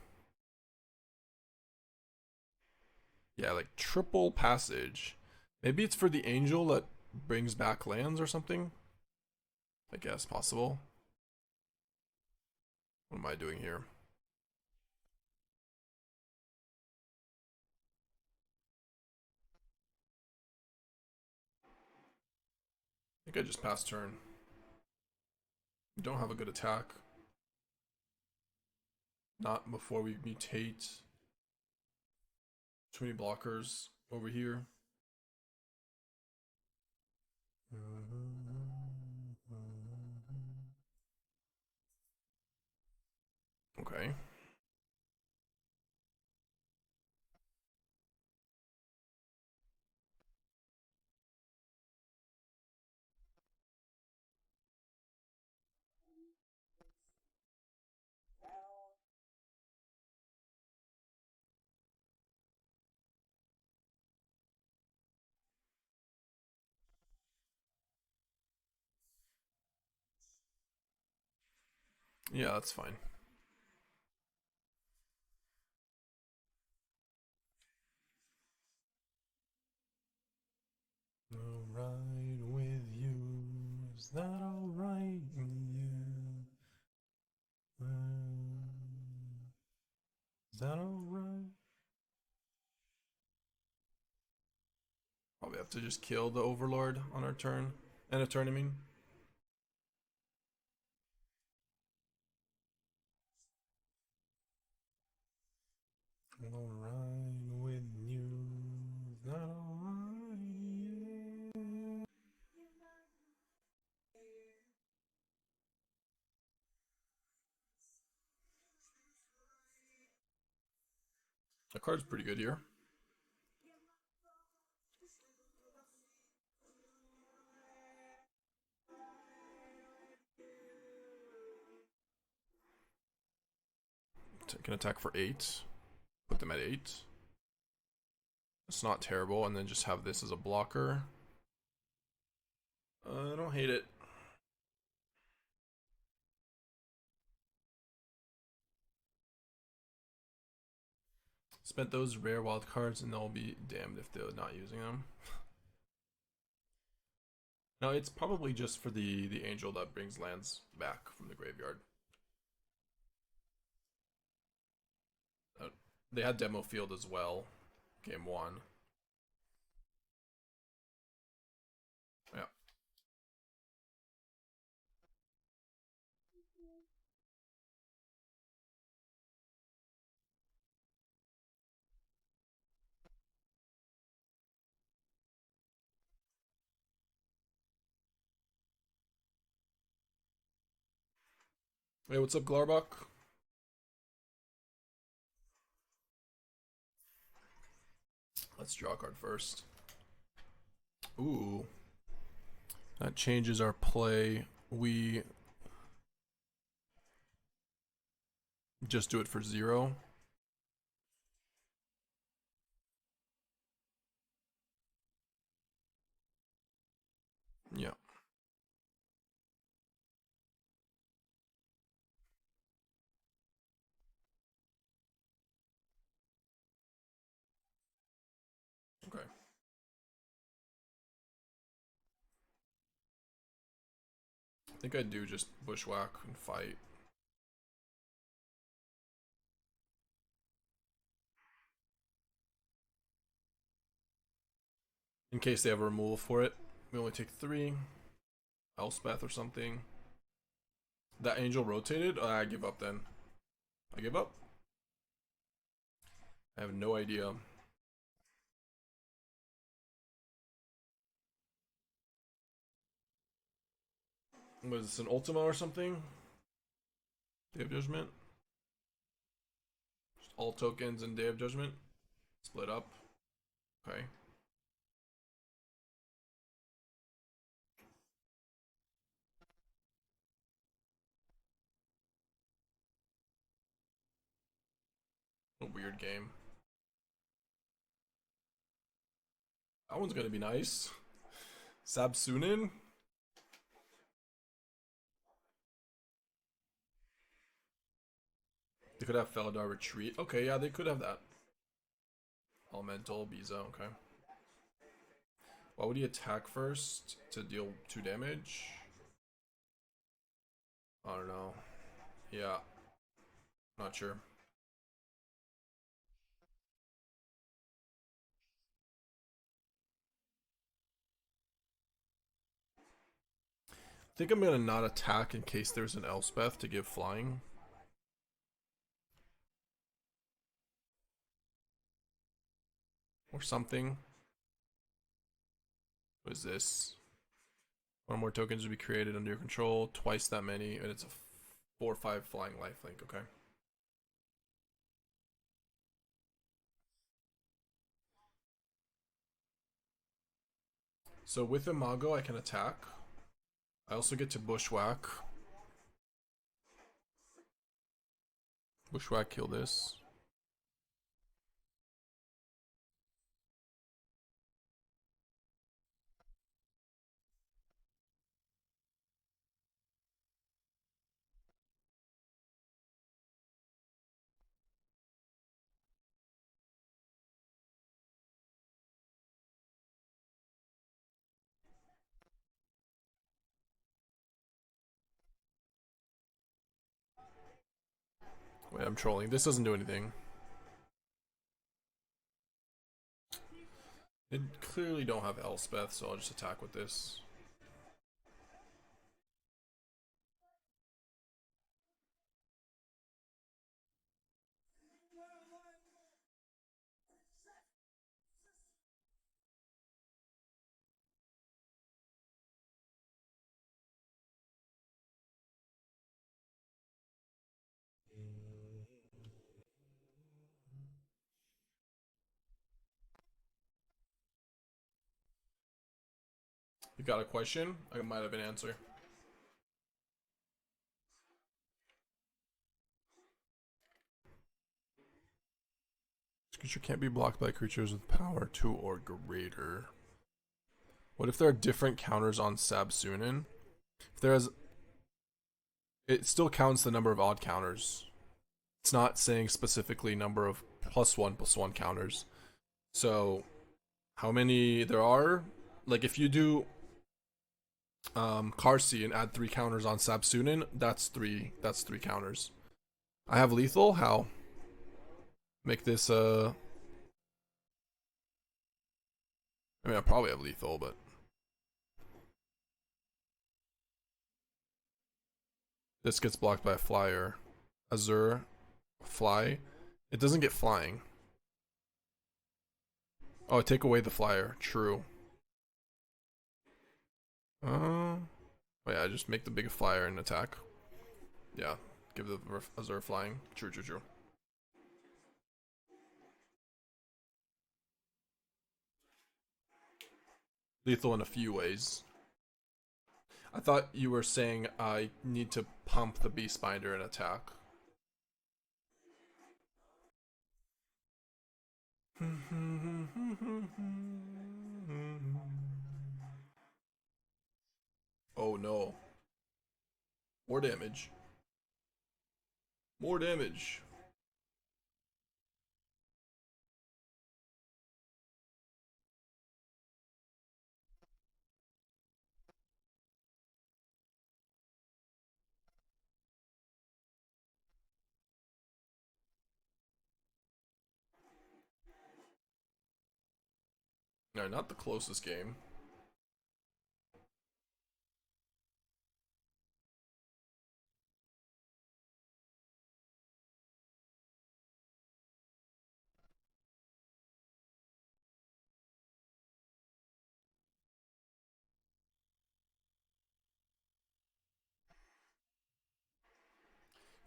Yeah, like triple passage. Maybe it's for the angel that brings back lands or something. I guess possible. What am I doing here? I think I just passed turn. We don't have a good attack. Not before we mutate. Too many blockers over here. Okay. Yeah, that's fine. Alright with you. Is that alright with you? Is that alright? Probably have to just kill the Overlord on our turn. And a turn, I mean. Alright with you. Is that alright? Yeah. The card's pretty good here. Take an attack for 8. Put them at 8. It's not terrible, and then just have this as a blocker. I don't hate it. Spent those rare wild cards, and they'll be damned if they're not using them. No, it's probably just for the angel that brings lands back from the graveyard. They had demo field as well, game 1. Yeah. Hey, what's up, Glarbuck? Let's draw a card first. Ooh. That changes our play. We just do it for 0. Yeah. Okay. I think I do just Bushwhack and fight. In case they have a removal for it. We only take 3. Elspeth or something. That angel rotated? I give up then. I give up. I have no idea. Was this an Ultima or something? Day of Judgment? Just all tokens and Day of Judgment? Split up. Okay. A weird game. That one's gonna be nice. Sab-Sunen? They could have Felidar Retreat. Okay, yeah, they could have that. Elemental, Biza, okay. Why would he attack first? To deal 2 damage? I don't know. Yeah. Not sure. I think I'm gonna not attack in case there's an Elspeth to give flying. Or something. What is this? 1 more tokens to be created under your control. Twice that many. And it's a 4/5 flying lifelink, okay. So with Imago I can attack. I also get to Bushwhack. Bushwhack, kill this. Wait, I'm trolling. This doesn't do anything. They clearly don't have Elspeth, so I'll just attack with this. You got a question? I might have an answer. This creature can't be blocked by creatures with power 2 or greater. What if there are different counters on Sab-Sunen? If there's... It still counts the number of odd counters. It's not saying specifically number of +1/+1 counters. So, how many there are? Like, if you do Karsi and add 3 counters on Sab-Sunen, that's 3 counters. I have lethal? How? Make this I mean, I probably have lethal, but this gets blocked by a flyer. Azure fly. It doesn't get flying. Oh, take away the flyer. True. Oh yeah, just make the big flyer and attack. Yeah, give the Azure flying. True. Lethal in a few ways. I thought you were saying I need to pump the Beastbinder and attack. Oh no. More damage. More damage. No, not the closest game.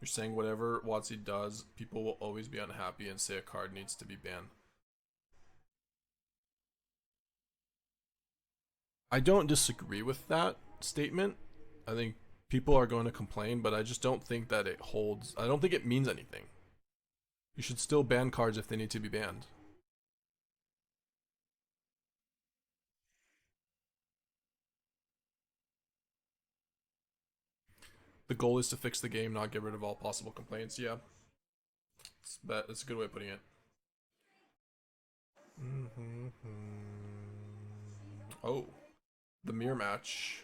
You're saying whatever WotC does, people will always be unhappy and say a card needs to be banned. I don't disagree with that statement. I think people are going to complain, but I just don't think that it holds. I don't think it means anything. You should still ban cards if they need to be banned. The goal is to fix the game, not get rid of all possible complaints. Yeah, that's a good way of putting it. Oh, the mirror match.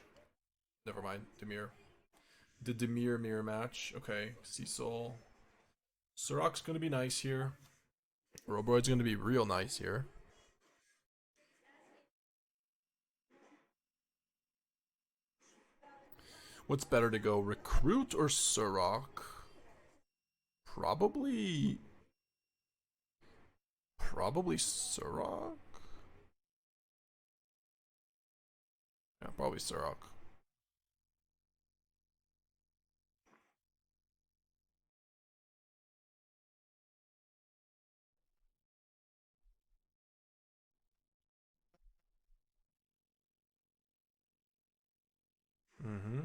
Never mind, Demir. The Demir mirror match. Okay, Cecil. Surrak's gonna be nice here. Ouroboroid's gonna be real nice here. What's better to go, Recruit or Surrak? Probably Surrak. Yeah, probably Surrak. Mm-hmm.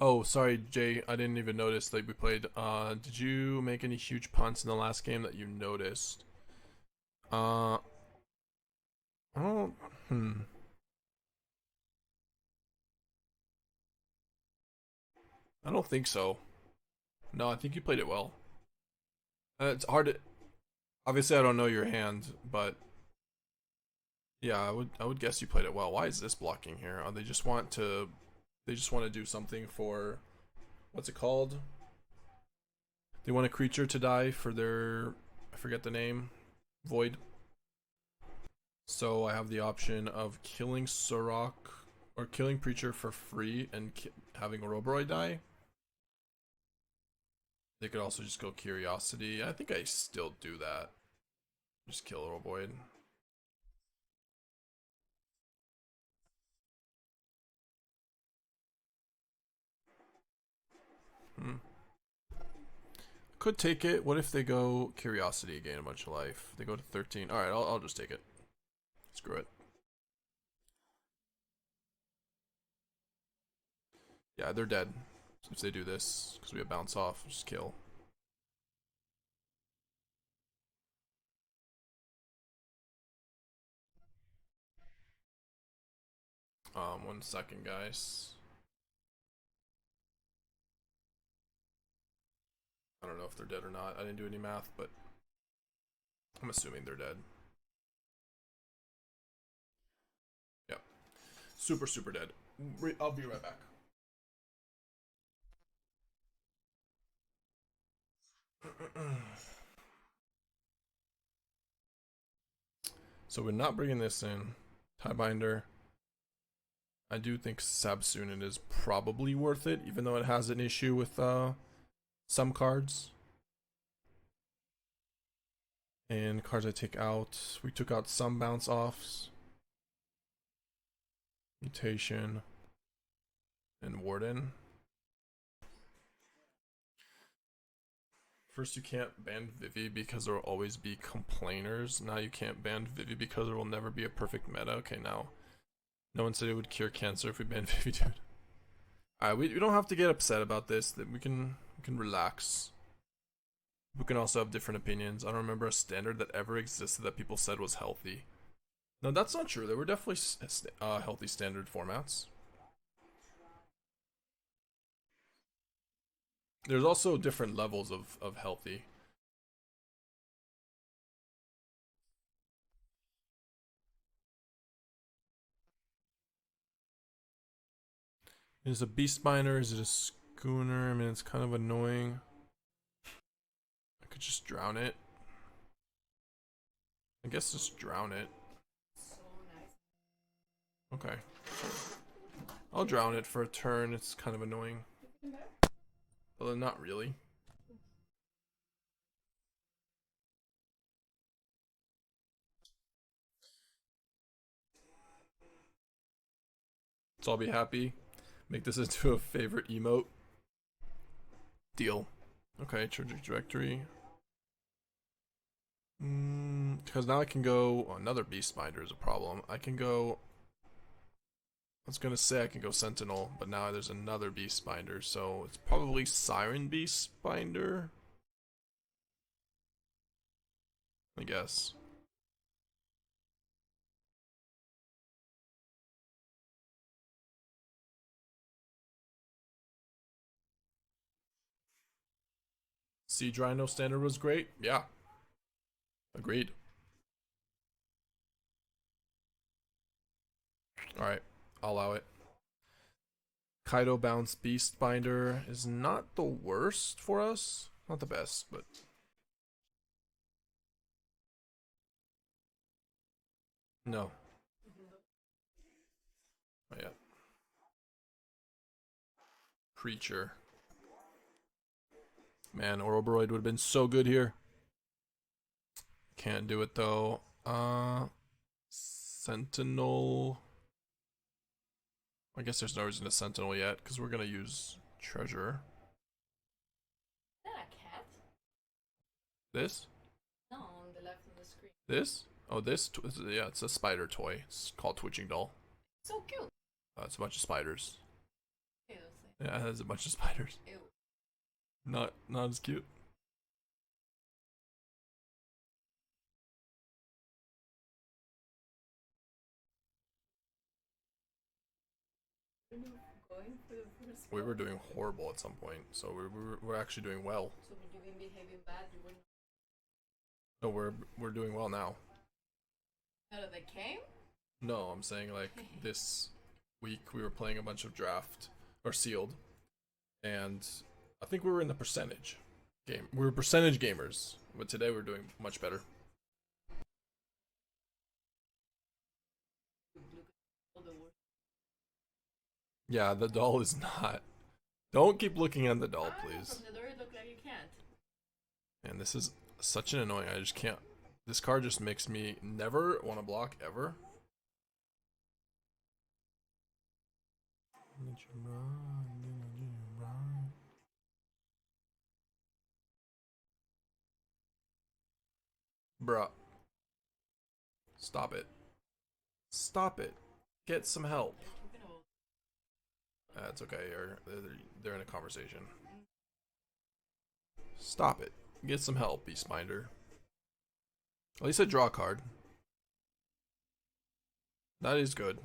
Oh, sorry, Jay. I didn't even notice that we played. Did you make any huge punts in the last game that you noticed? I don't. I don't think so. No, I think you played it well. It's hard to. Obviously, I don't know your hand, but yeah, I would guess you played it well. Why is this blocking here? They just want to. They just want to do something for. What's it called? They want a creature to die for their. I forget the name. Void. So I have the option of killing Surrak or killing Preacher for free and having Ouroboroid die. They could also just go Curiosity. I think I still do that. Just kill Ouroboroid. Could take it. What if they go Curiosity, gain a bunch of life? They go to 13. Alright, I'll just take it. Screw it. Yeah, they're dead. If they do this, because we have bounce off, just kill. 1 second, guys. I don't know if they're dead or not. I didn't do any math, but I'm assuming they're dead. Yeah. Super, super dead. I'll be right back. So we're not bringing this in. Tidebinder. I do think Sab-Sunen is probably worth it, even though it has an issue with some cards. And cards I take out. We took out some bounce offs. Mutation. And Warden. First you can't ban Vivi because there will always be complainers. Now you can't ban Vivi because there will never be a perfect meta. Okay, now. No one said it would cure cancer if we ban Vivi, dude. Alright, we don't have to get upset about this. That we can relax. We can also have different opinions. I don't remember a standard that ever existed that people said was healthy. No, that's not true. There were definitely healthy standard formats. There's also different levels of healthy. Is it a Beastbinder? Is it a Schooner? I mean, it's kind of annoying. I could just drown it. I guess just drown it. Okay. I'll drown it for a turn. It's kind of annoying. Although not really. So I'll be happy. Make this into a favorite emote. Deal. Okay, trajectory. Because now I can go. Oh, another Beastbinder is a problem. I can go. I was gonna say I can go Sentinel, but now there's another Beastbinder, so it's probably Siren Beastbinder. I guess. Siege Rhino standard was great. Yeah. Agreed. Alright, I'll allow it. Kaido Bounce Beastbinder is not the worst for us. Not the best, but. No. Oh, yeah. Preacher. Man, Ouroboroid would have been so good here. Can't do it though. Sentinel. I guess there's no reason to Sentinel yet, because we're gonna use Treasure. Is that a cat? This? No, on the left of the screen. This? Oh, this? Yeah, it's a spider toy. It's called Twitching Doll. So cute. It's a bunch of spiders. Yeah, it has a bunch of spiders. Ew. Not as cute. Going for the first We were doing horrible at some point, so we're actually doing well. So would you be behaving bad? You wouldn't. No, we're doing well now. Out of the game? No, I'm saying like this week we were playing a bunch of draft or sealed, and I think we were in the percentage game. We were percentage gamers, but today we're doing much better. Yeah, the doll is not. Don't keep looking at the doll, please. From the door, it looked like you can't. And this is such an annoying. I just can't. This card just makes me never want to block ever. Bruh. Stop it. Stop it. Get some help. That's okay. They're in a conversation. Stop it. Get some help, Beastbinder. At least I draw a card. That is good.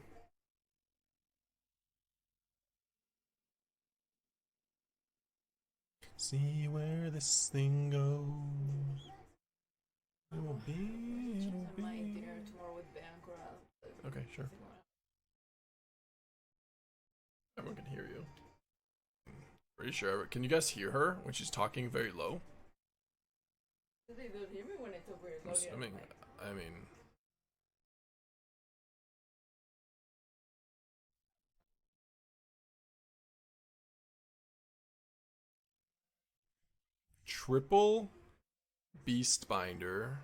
See where this thing goes. It will be. Okay, sure. Everyone can hear you. Pretty sure. Can you guys hear her when she's talking very low? They don't hear me when I talk very I'm assuming. I mean. Triple Beastbinder.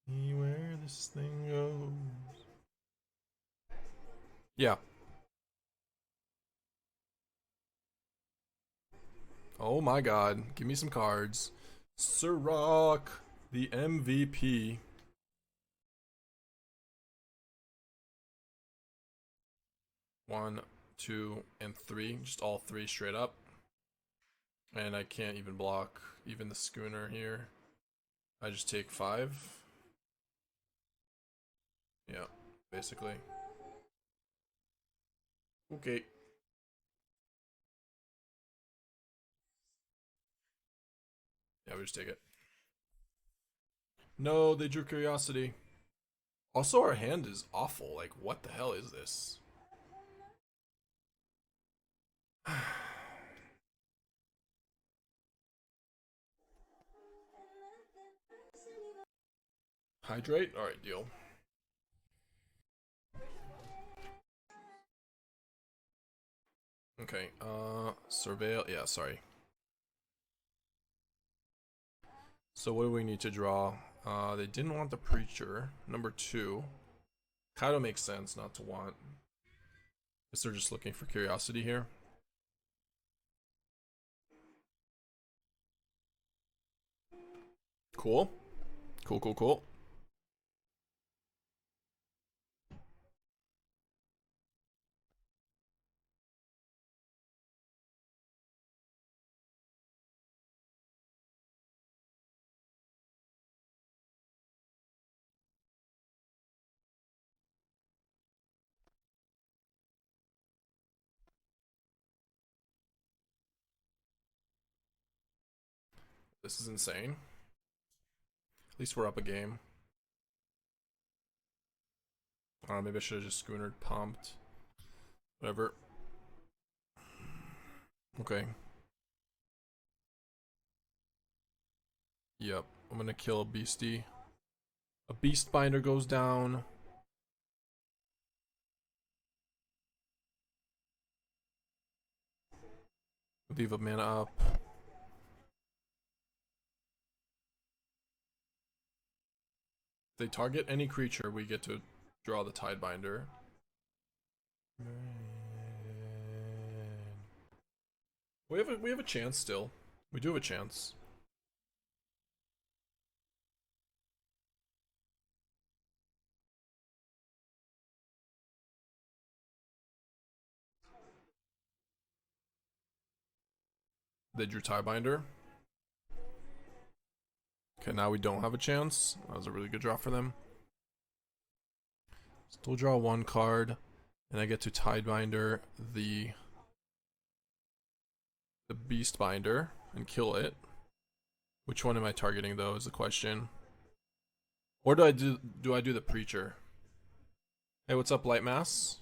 See where this thing goes. Yeah. Oh my god. Give me some cards. Surrak, the MVP. One, two, and three. Just all three straight up. And I can't even block even the schooner here. I just take 5. Yeah, basically. Okay. Yeah, we just take it. No, they drew Curiosity. Also, our hand is awful. Like, what the hell is this? Hydrate? Alright, deal. Okay, surveil. Yeah, sorry. So, what do we need to draw? They didn't want the Preacher. Number 2. Kind of makes sense not to want. Guess they're just looking for Curiosity here. Cool. Cool. This is insane. At least we're up a game. I don't know, maybe I should have just schoonered, pumped. Whatever. Okay. Yep, I'm gonna kill a beastie. A Beastbinder goes down. Leave a mana up. If they target any creature, we get to draw the Tidebinder. We have a chance still. We do have a chance. They drew Tidebinder. Okay, now we don't have a chance. That was a really good draw for them. Still draw one card, and I get to Tidebinder the Beastbinder and kill it. Which one am I targeting though is the question. Or do I do the Preacher? Hey, what's up, Lightmass?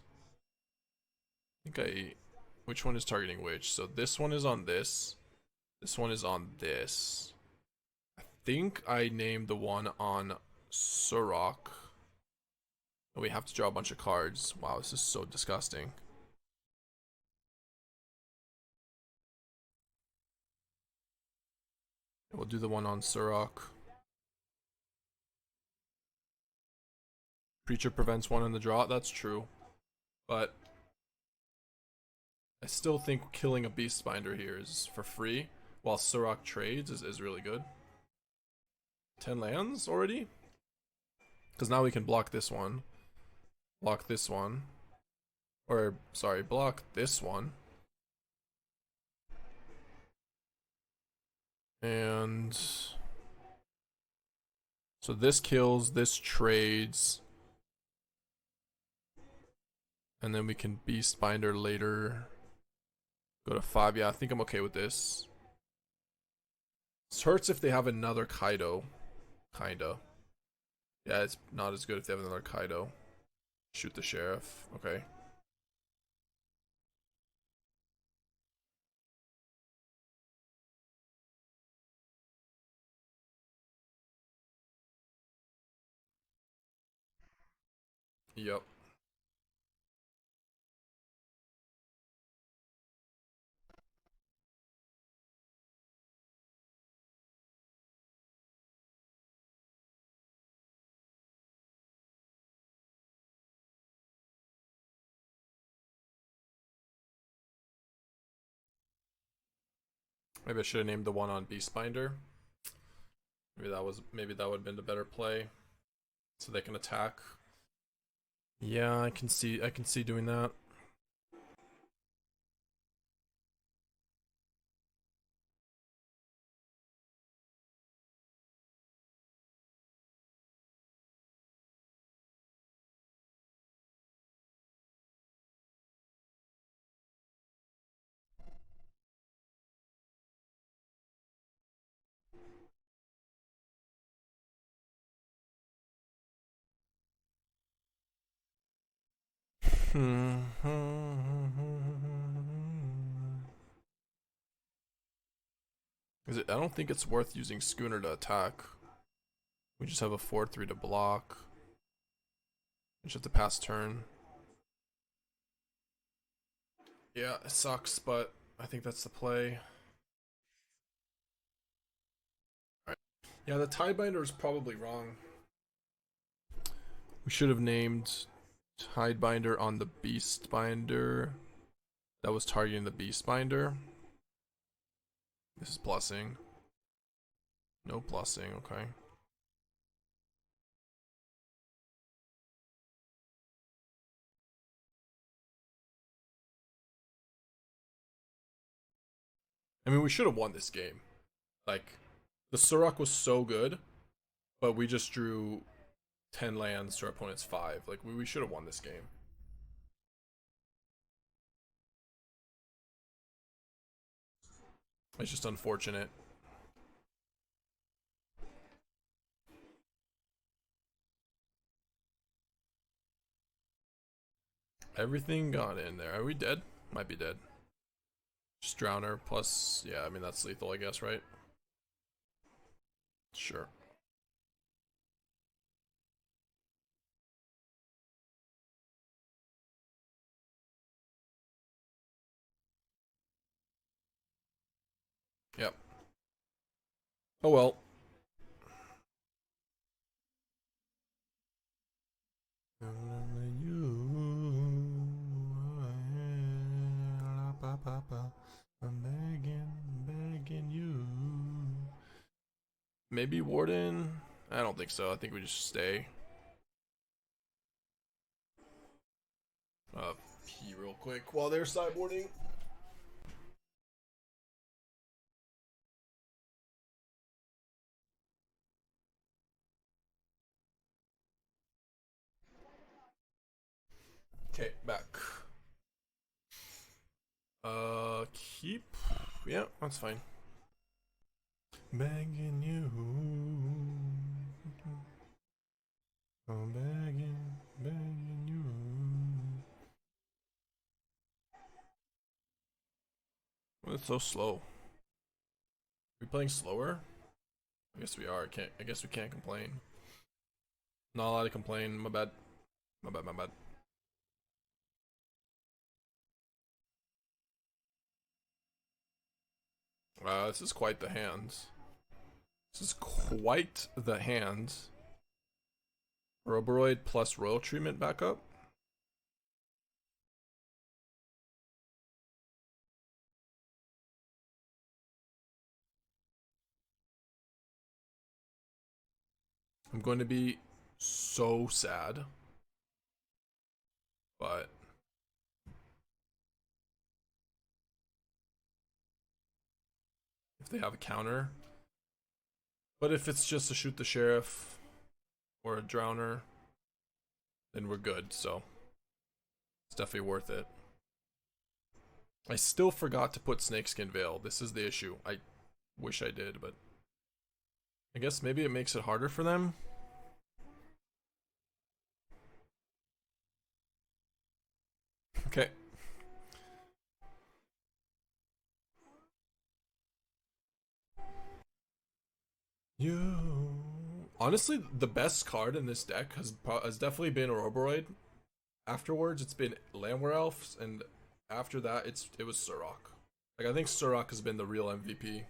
Which one is targeting which? So this one is on this. This one is on this. I think I named the one on Surrak. We have to draw a bunch of cards. Wow, this is so disgusting. We'll do the one on Surrak. Preacher prevents one in the draw. That's true. But I still think killing a Beastbinder here is for free, while Surrak trades is really good. 10 lands already? Because now we can block this one. Block this one. Or, sorry, block this one. And so this kills, this trades. And then we can Beastbinder later. Go to 5. Yeah, I think I'm okay with this. This hurts if they have another Kaido. Kinda. Yeah, it's not as good if they have another Kaido. Shoot the Sheriff. Okay. Yep. Maybe I should have named the one on Beastbinder. Maybe that would have been the better play. So they can attack. Yeah, I can see doing that. I don't think it's worth using Schooner to attack. We just have a 4/3 to block. We just have to pass turn. Yeah, it sucks, but I think that's the play. Alright. Yeah, the Tidebinder is probably wrong. We should have named Tidebinder on the Beastbinder that was targeting the Beastbinder. This is blessing. No blessing, okay. I mean, we should have won this game. Like, the Surrak was so good, but we just drew 10 lands to our opponent's 5. Like, we should have won this game. It's just unfortunate. Everything got in there. Are we dead? Might be dead. Just Drowner plus, yeah, I mean, that's lethal, I guess, right? Sure. Yep. Oh well. I'm begging you. Maybe Warden? I don't think so. I think we just stay. Pee real quick while they're sideboarding. Yeah, that's fine. Begging you. I'm begging you. Well, it's so slow. Are we playing slower? I guess we are. I guess we can't complain. Not allowed to complain. My bad. My bad. My bad. This is quite the hand. This is quite the hand. Ouroboroid plus Royal Treatment backup. I'm going to be so sad. But if they have a counter. But if it's just to shoot the sheriff or a drowner, then we're good, so it's definitely worth it. I still forgot to put Snakeskin Veil. This is the issue. I wish I did, but I guess maybe it makes it harder for them. Okay. Honestly, the best card in this deck has definitely been Ouroboroid. Afterwards, it's been Llanowar Elves, and after that, it was Surrak. Like, I think Surrak has been the real MVP.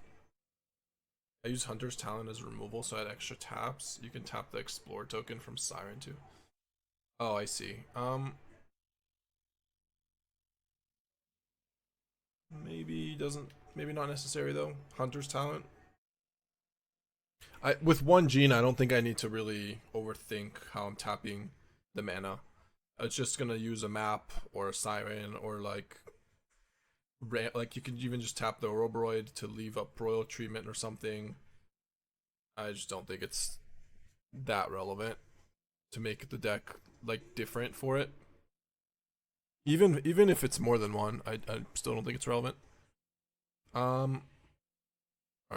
I use Hunter's Talent as removal, so I had extra taps. You can tap the Explore token from Siren too. Oh, I see. Maybe not necessary though. Hunter's Talent. With one gene, I don't think I need to really overthink how I'm tapping the mana. It's just gonna use a map or a Siren or like you could even just tap the Ouroboroid to leave up Royal Treatment or something. I just don't think it's that relevant to make the deck like different for it. Even if it's more than one, I still don't think it's relevant. Alright,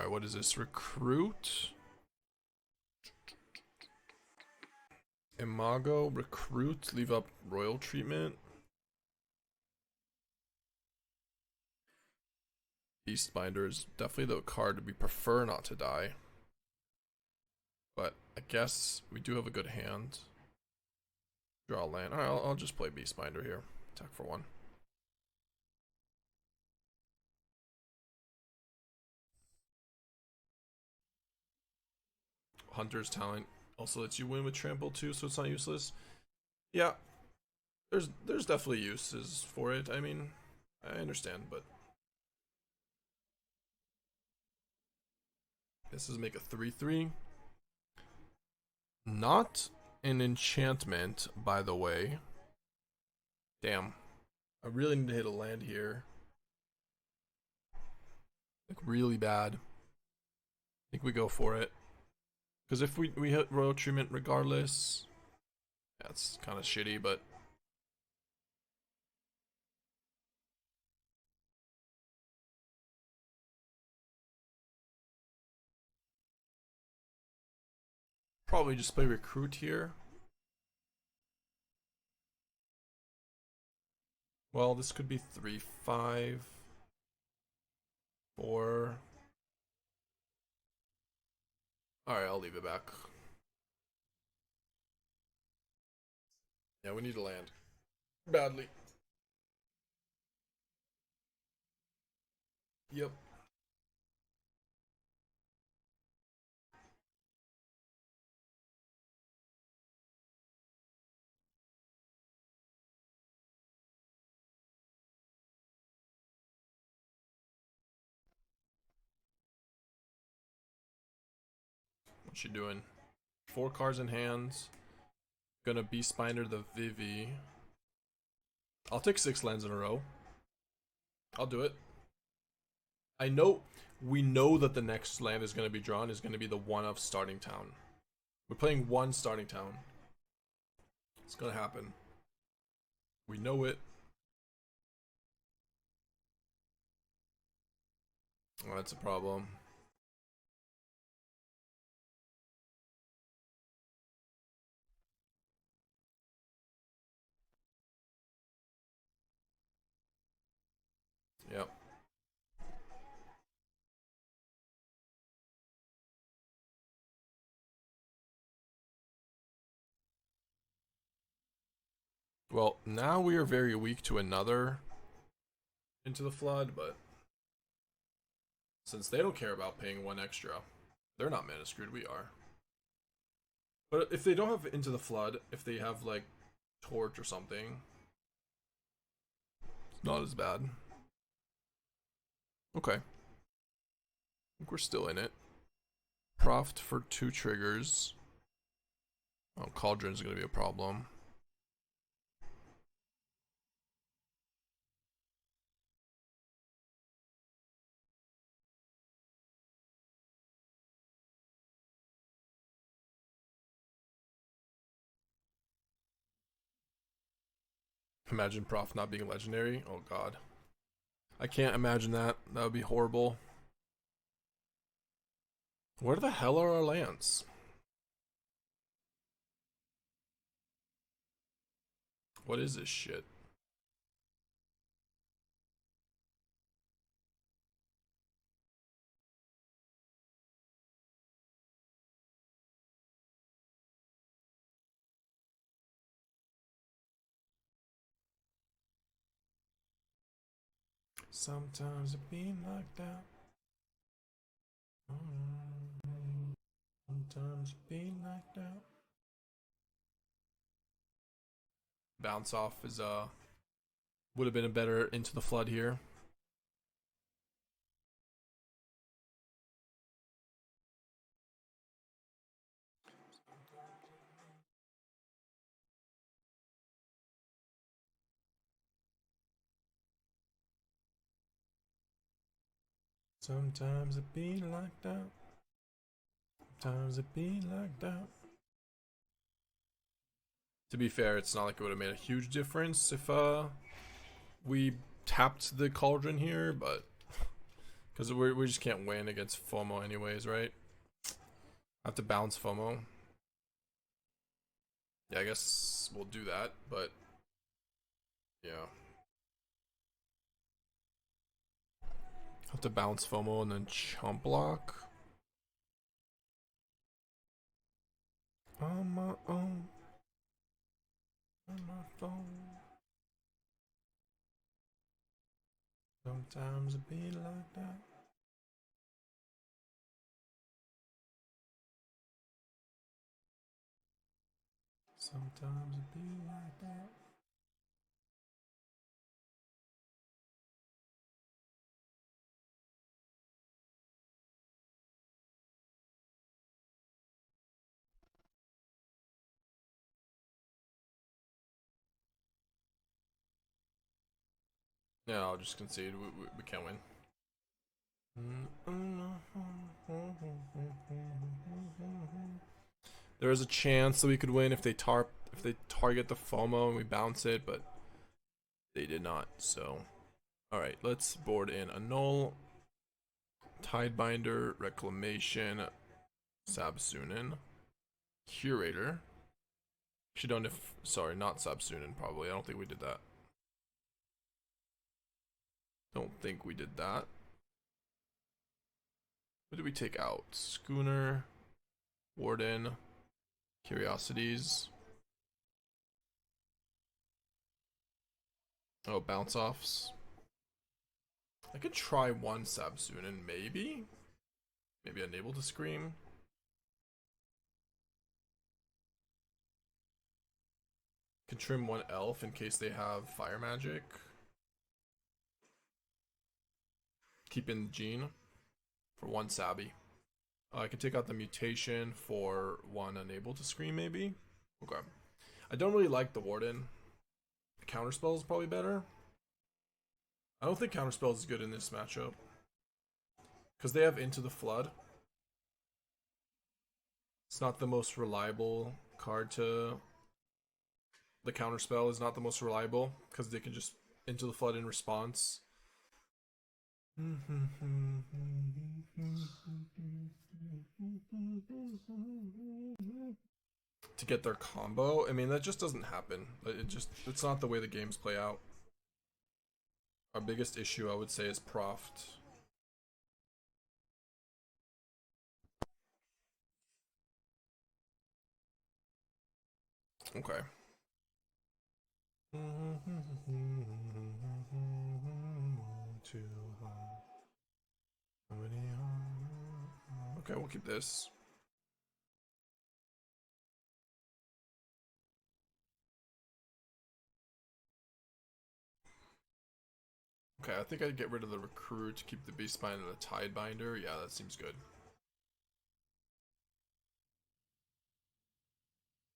what is this? Recruit? Imago, Recruit, leave up Royal Treatment. Beastbinder is definitely the card we prefer not to die. But I guess we do have a good hand. Draw land. Alright, I'll just play Beastbinder here. Attack for 1. Hunter's Talent also lets you win with Trample too, so it's not useless. Yeah, there's definitely uses for it. I mean, I understand, but this is make a 3/3. Not an enchantment, by the way. Damn, I really need to hit a land here. Like really bad. I think we go for it. Because if we hit Royal Treatment regardless, that's kind of shitty, but probably just play Recruit here. Well, this could be 3/5, 4. Alright, I'll leave it back. Yeah, we need to land. Badly. Yep. What's she doing? 4 cards in hands. Gonna Beastbinder the Vivi. I'll take 6 lands in a row. I'll do it. We know that the next land is gonna be drawn is gonna be the one of Starting Town. We're playing 1 Starting Town. It's gonna happen. We know it. Well, that's a problem. Yep. Well, now we are very weak to another Into the Flood, but since they don't care about paying 1 extra, they're not mana screwed, we are. But if they don't have Into the Flood, if they have like Torch or something, it's not as bad. Okay. I think we're still in it. Proft for 2 triggers. Oh, Cauldron's gonna be a problem. Imagine Prof not being legendary. Oh god. I can't imagine that. That would be horrible. Where the hell are our lands? What is this shit? Sometimes it be like that. Sometimes it be like that. Bounce off is would have been a better Into the Flood here. Sometimes it be like that. Sometimes it be like that. To be fair, it's not like it would have made a huge difference if we tapped the Cauldron here, but because we just can't win against FOMO anyways, right? I have to bounce FOMO. Yeah, I guess we'll do that, but yeah. Have to bounce FOMO and then chump block. On my own. On my phone. Sometimes it be like that. Sometimes it be like that. Yeah, I'll just concede. We can't win. There is a chance that we could win if they target the FOMO and we bounce it, but they did not. So, all right, let's board in Annul, Tidebinder, Reclamation, Sab-Sunen, Curator. Actually, don't if sorry, not Sab-Sunen. Probably. I don't think we did that. Don't think we did that. What did we take out? Schooner, Warden, Curiosities. Oh, bounce offs. I could try one Sab-Sunen, maybe? Maybe Unable to Scream. Can trim one elf in case they have fire magic. Keep in Gene for one Sabby. I could take out the mutation for one Unable to Scream, maybe? Okay. I don't really like the Warden. The Counterspell is probably better. I don't think Counterspell is good in this matchup. Because they have Into the Flood. It's not the most reliable card to... The Counterspell is not the most reliable. Because they can just Into the Flood in response. to get their combo. I mean, that just doesn't happen. It's not the way the games play out. Our biggest issue, I would say, is Proft. Okay. Okay, we'll keep this. Okay, I think I'd get rid of the Recruit, keep the Beastbinder and the Tidebinder. Yeah, that seems good.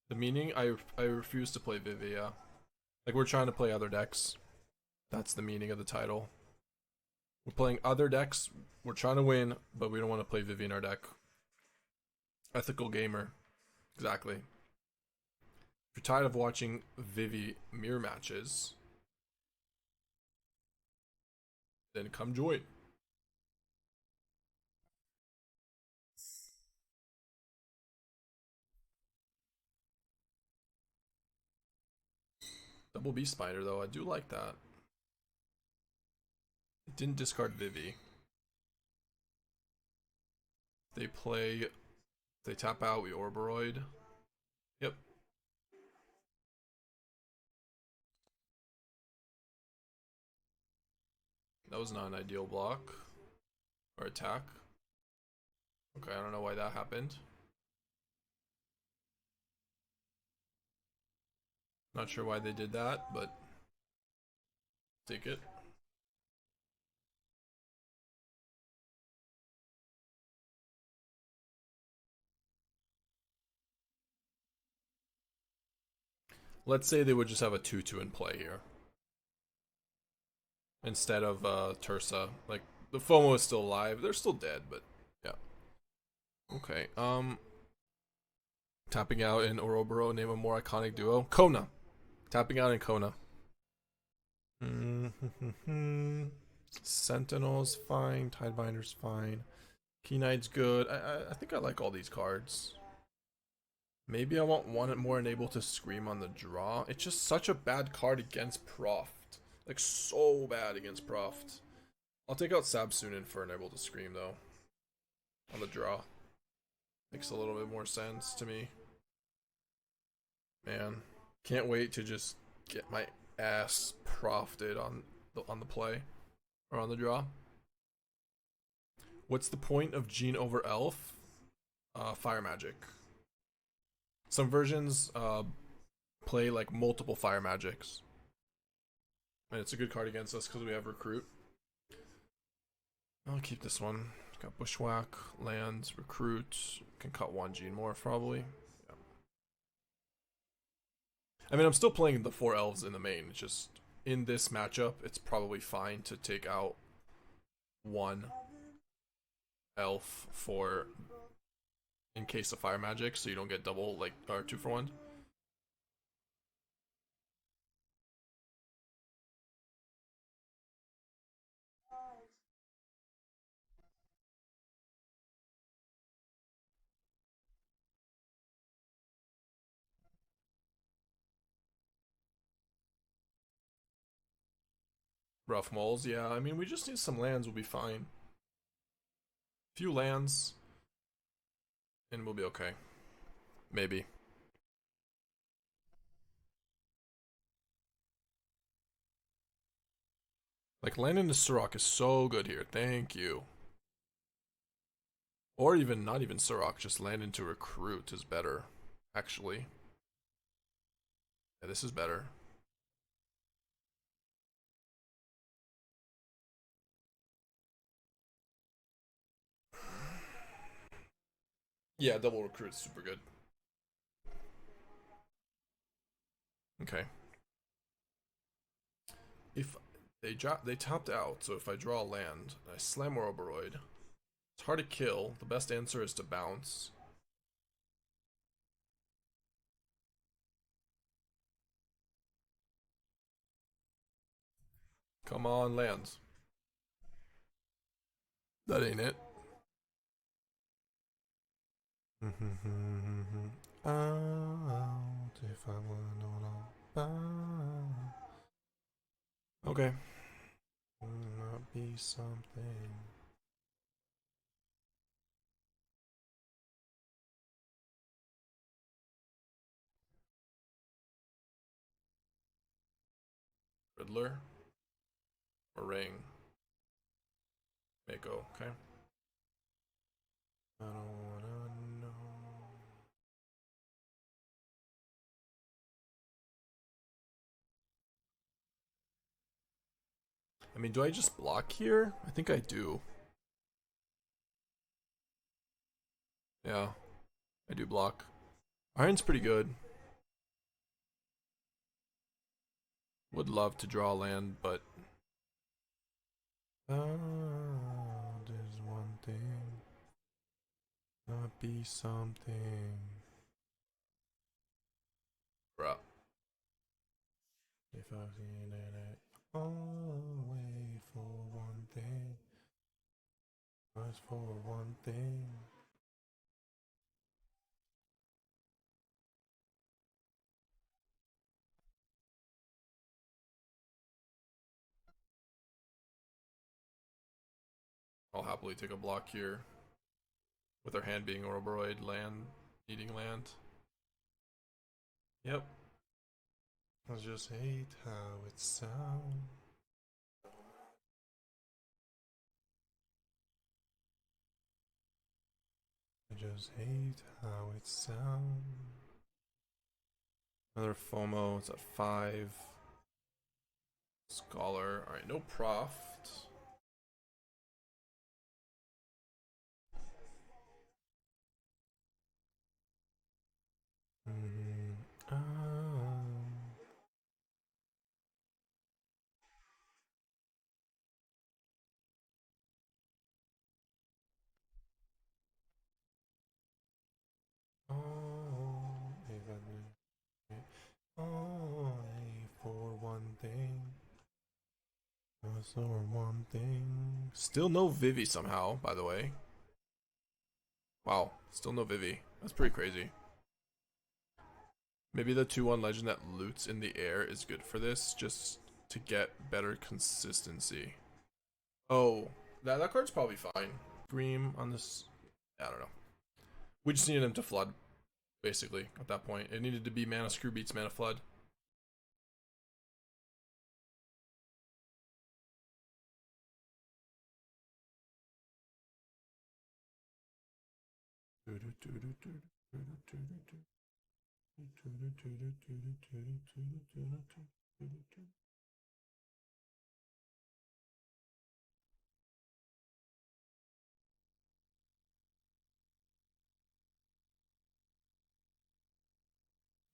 The meaning, I refuse to play Vivi, yeah. Like, we're trying to play other decks. That's the meaning of the title. We're playing other decks, we're trying to win, but we don't want to play Vivi in our deck. Ethical gamer. Exactly. If you're tired of watching Vivi mirror matches, then come join. Double Beastbinder though, I do like that. It didn't discard Vivi. They play, they tap out, we Ouroboroid. Yep. That was not an ideal block. Or attack. Okay, I don't know why that happened. Not sure why they did that, but take it. Let's say they would just have a 2-2 in play here. Instead of Tursa. Like, the FOMO is still alive. They're still dead, but yeah. Okay, tapping out in Ouroboroid, name a more iconic duo. Kona. Tapping out in Kona. Sentinel's fine. Tidebinder's fine. Keen-Eye's good. I think I like all these cards. Maybe I want one more Enable to Scream on the draw. It's just such a bad card against Proft. Like, so bad against Proft. I'll take out Sab-Sunen for Enable to Scream, though. On the draw. Makes a little bit more sense to me. Man. Can't wait to just get my ass Profted on the play. Or on the draw. What's the point of Gene over Elf? Fire magic. Some versions play like multiple fire magics. And it's a good card against us because we have Recruit. I'll keep this one. Got Bushwhack, Lands, Recruit. Can cut one Genemorph probably. Yeah. I mean, I'm still playing the 4 elves in the main. It's just in this matchup, it's probably fine to take out one elf for in case of fire magic, so you don't get double, like, or 2 for 1. Rough moles, yeah. I mean, we just need some lands, we'll be fine. Few lands, and we'll be okay. Maybe. Like, land into Surrak is so good here. Thank you. Or even, not even Surrak, just land into Recruit is better, actually. Yeah, this is better. Yeah, double Recruit's super good. Okay. If they tapped out, so if I draw a land, I slam Ouroboroid. It's hard to kill. The best answer is to bounce. Come on, lands. That ain't it. out if I wanna about. Okay. Not be something. Riddler or Ring? Mako, okay. I don't wanna know. I mean, do I just block here? I think I do. Yeah, I do block. Iron's pretty good. Would love to draw land, but there's one thing, not be something. Bruh. If I've seen it all way for one thing, just for one thing. I'll happily take a block here. With our hand being Ouroboroid, land, needing land. Yep. I just hate how it sounds. I just hate how it sounds. Another FOMO, it's at 5. Scholar, alright, no Proft. Only for one thing. For one thing. Still no Vivi somehow, by the way. Wow, still no Vivi. That's pretty crazy. Maybe the 2/1 legend that loots in the air is good for this, just to get better consistency. Oh, that card's probably fine. Green on this, I don't know. We just needed him to flood, basically, at that point. It needed to be Mana Screw beats Mana Flood.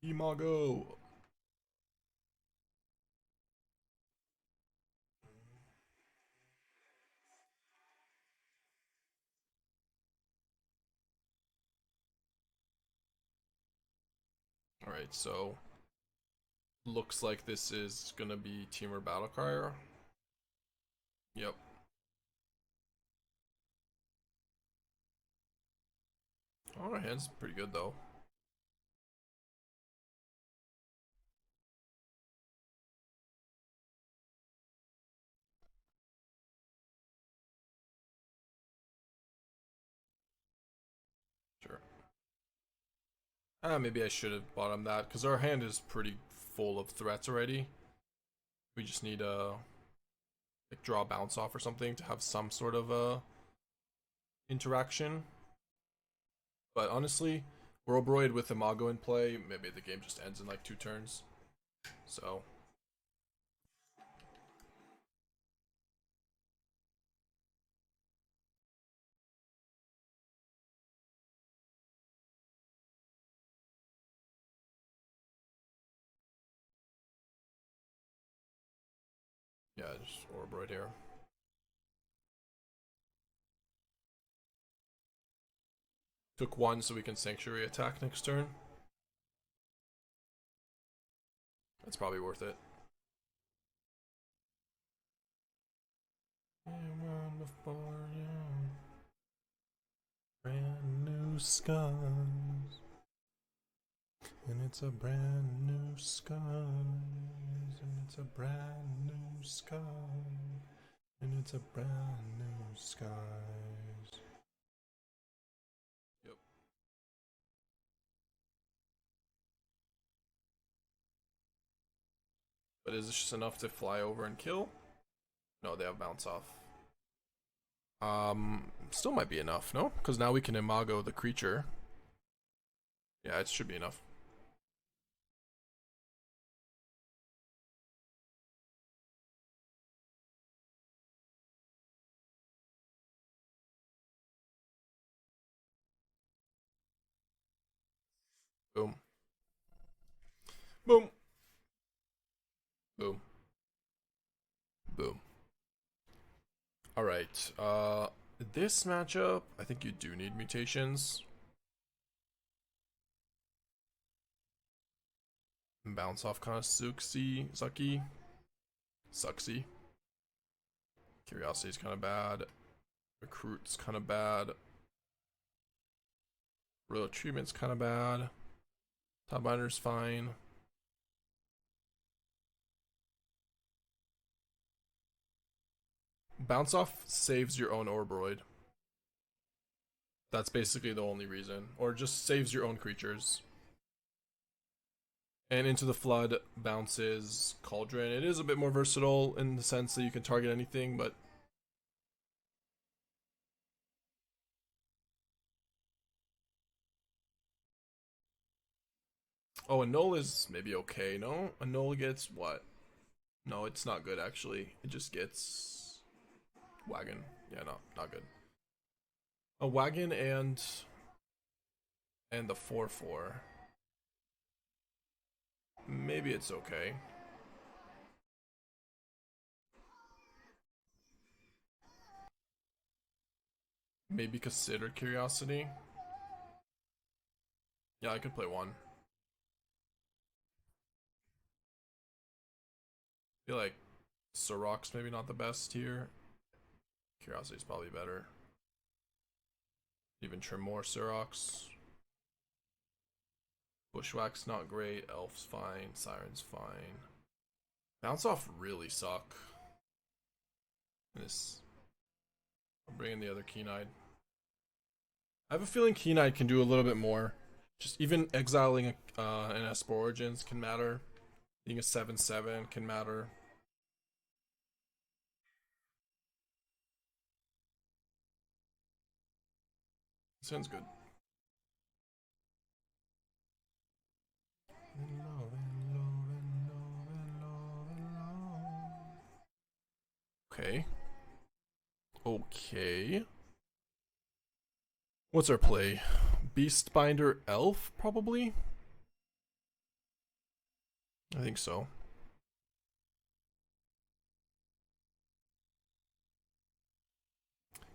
Imago. Alright, so looks like this is gonna be Teamer Battlecrier. Yep. Oh, our hand's pretty good though. Sure. Maybe I should have bottomed that, because our hand is pretty full of threats already. We just need a like draw bounce off or something to have some sort of interaction. But honestly, Ouroboroid with Imago in play, maybe the game just ends in like 2 turns. So yeah, just Ouroboroid here. Took 1 so we can Sanctuary attack next turn. That's probably worth it. Brand new skies. And it's a brand new skies, and it's a brand new sky, and it's a brand new skies. Yep. But is this just enough to fly over and kill? No, they have bounce off. Still might be enough, no? Because now we can Imago the creature. Yeah, it should be enough. Boom. Boom. Boom. Boom. Alright, this matchup, I think you do need mutations. Bounce off kind of sucky. Curiosity's kind of bad. Recruit's kind of bad. Real treatment's kind of bad. Tidebinder's fine. Bounce off saves your own Ouroboroid. That's basically the only reason. Or just saves your own creatures. And Into the Flood bounces Cauldron. It is a bit more versatile in the sense that you can target anything, but oh, Annul is maybe okay, no? Annul gets what? No, it's not good actually. It just gets Wagon. Yeah, no, not good. A Wagon and the 4/4. Maybe it's okay. Maybe consider Curiosity. Yeah, I could play one. I feel like Surrak's maybe not the best here. Curiosity's probably better. Even trim more Surraks. Bushwhack's not great. Elf's fine. Siren's fine. Bounce off really suck. This. I'll bring in the other Keen-Eyed. I have a feeling Keen-Eyed can do a little bit more. Just even exiling an Esper Origins can matter. Being a 7/7 can matter. Sounds good. Okay. Okay. What's our play? Beastbinder Elf, probably? I think so.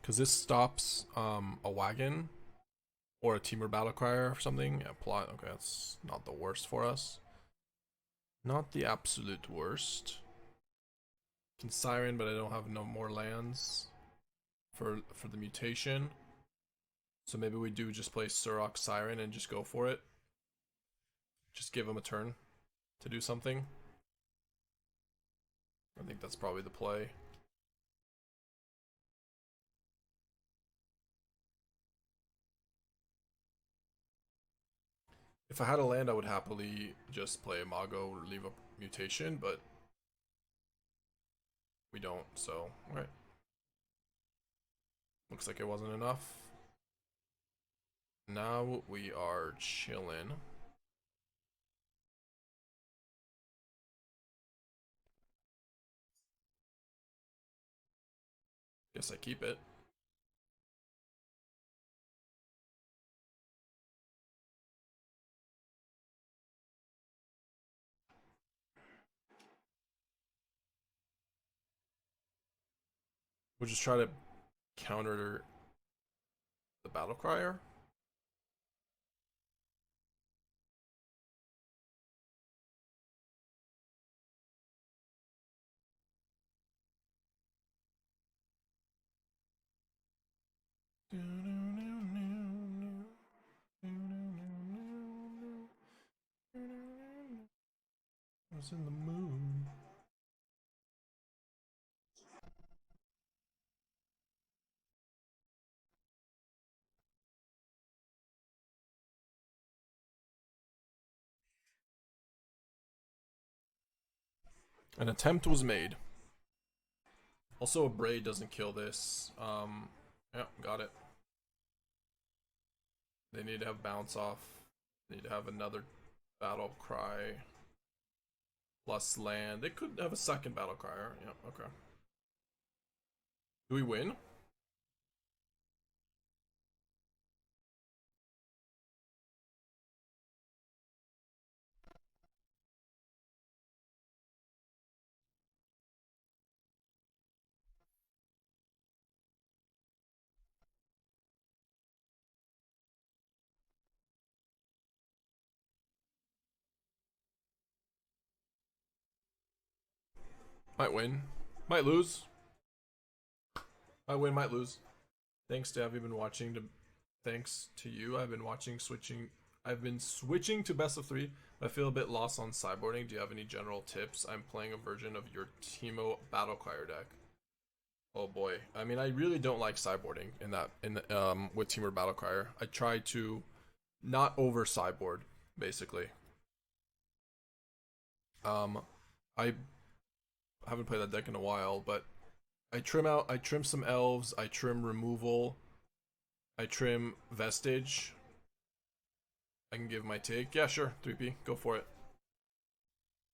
Because this stops a Wagon or a Teamer Battlecry or something. Yeah, plot. Okay, that's not the worst for us. Not the absolute worst. Can Siren, but I don't have no more lands for the mutation. So maybe we do just play Surrak Siren and just go for it. Just give him a turn to do something. I think that's probably the play. If I had a land, I would happily just play Imago or leave a mutation, but we don't, so, alright. Looks like it wasn't enough. Now we are chilling. Guess I keep it. We'll just try to counter the Battle Crier. stars and the moon. An attempt was made. Also, a braid doesn't kill this. Yeah, got it. They need to have bounce off. They need to have another battle cry. Plus land. They could have a second battle cry. Yeah, okay. Do we win? Might win. Might lose. Might win, might lose. Thanks to have you been watching to thanks to you. I've been switching to best of 3. I feel a bit lost on sideboarding. Do you have any general tips? I'm playing a version of your Teemo Battle Crier deck. Oh boy. I mean, I really don't like sideboarding with Teemo Battle Crier. I try to not over sideboard, basically. I haven't played that deck in a while, but I trim some elves, I trim removal, I trim vestige. I can give my take. Yeah, sure, 3P, go for it.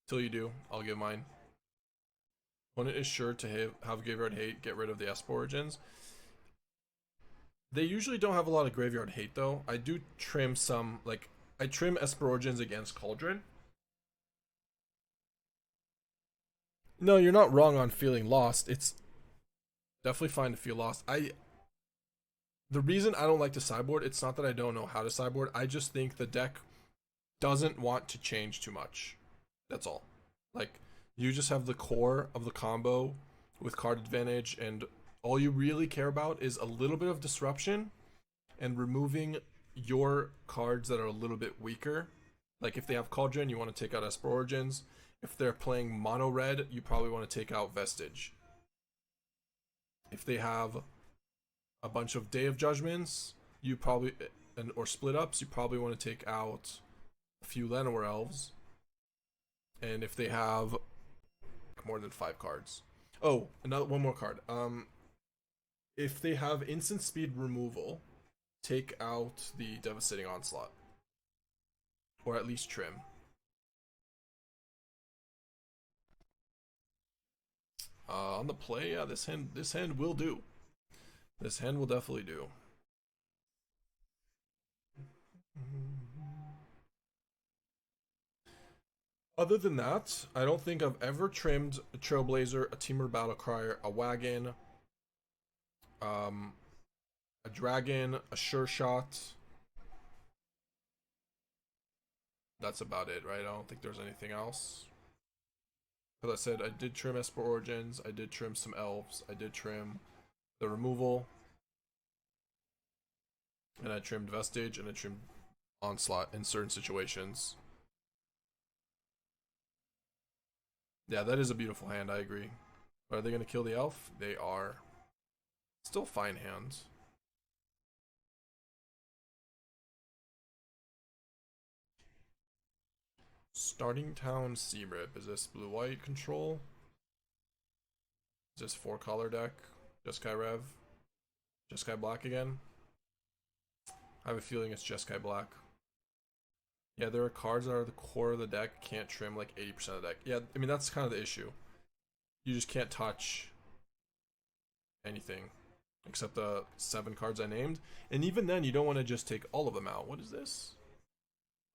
Till you do, I'll give mine. Opponent is sure to have graveyard hate, get rid of the Esper Origins. They usually don't have a lot of graveyard hate though. I do trim some, like, I trim Esper Origins against Cauldron. No, you're not wrong on feeling lost. It's definitely fine to feel lost. The reason I don't like to sideboard, it's not that I don't know how to sideboard. I just think the deck doesn't want to change too much. That's all. Like, you just have the core of the combo with card advantage, and all you really care about is a little bit of disruption and removing your cards that are a little bit weaker. Like, if they have Cauldron, you want to take out Esper Origins. If they're playing mono red, you probably want to take out Vestige. If they have a bunch of Day of Judgments, you probably, or split ups, you probably want to take out a few Llanowar Elves. And if they have more than 5 cards. Oh, one more card. If they have instant speed removal, take out the Devastating Onslaught. Or at least trim. On the play, yeah, this hand will do. This hand will definitely do. Other than that, I don't think I've ever trimmed a Trailblazer, a Teamer Battle Crier, a Wagon, a Dragon, a Sure Shot. That's about it, right? I don't think there's anything else. As I said, I did trim Esper Origins, I did trim some Elves, I did trim the removal, and I trimmed Vestige, and I trimmed Onslaught in certain situations. Yeah, that is a beautiful hand, I agree. But are they going to kill the elf? They are. Still fine hands. Starting Town Searip. Is this blue-white control? Is this 4-color deck? Jeskai Rev? Jeskai Black again? I have a feeling it's Jeskai Black. Yeah, there are cards that are the core of the deck, can't trim like 80% of the deck. Yeah, I mean, that's kind of the issue. You just can't touch anything except the 7 cards I named. And even then, you don't want to just take all of them out. What is this?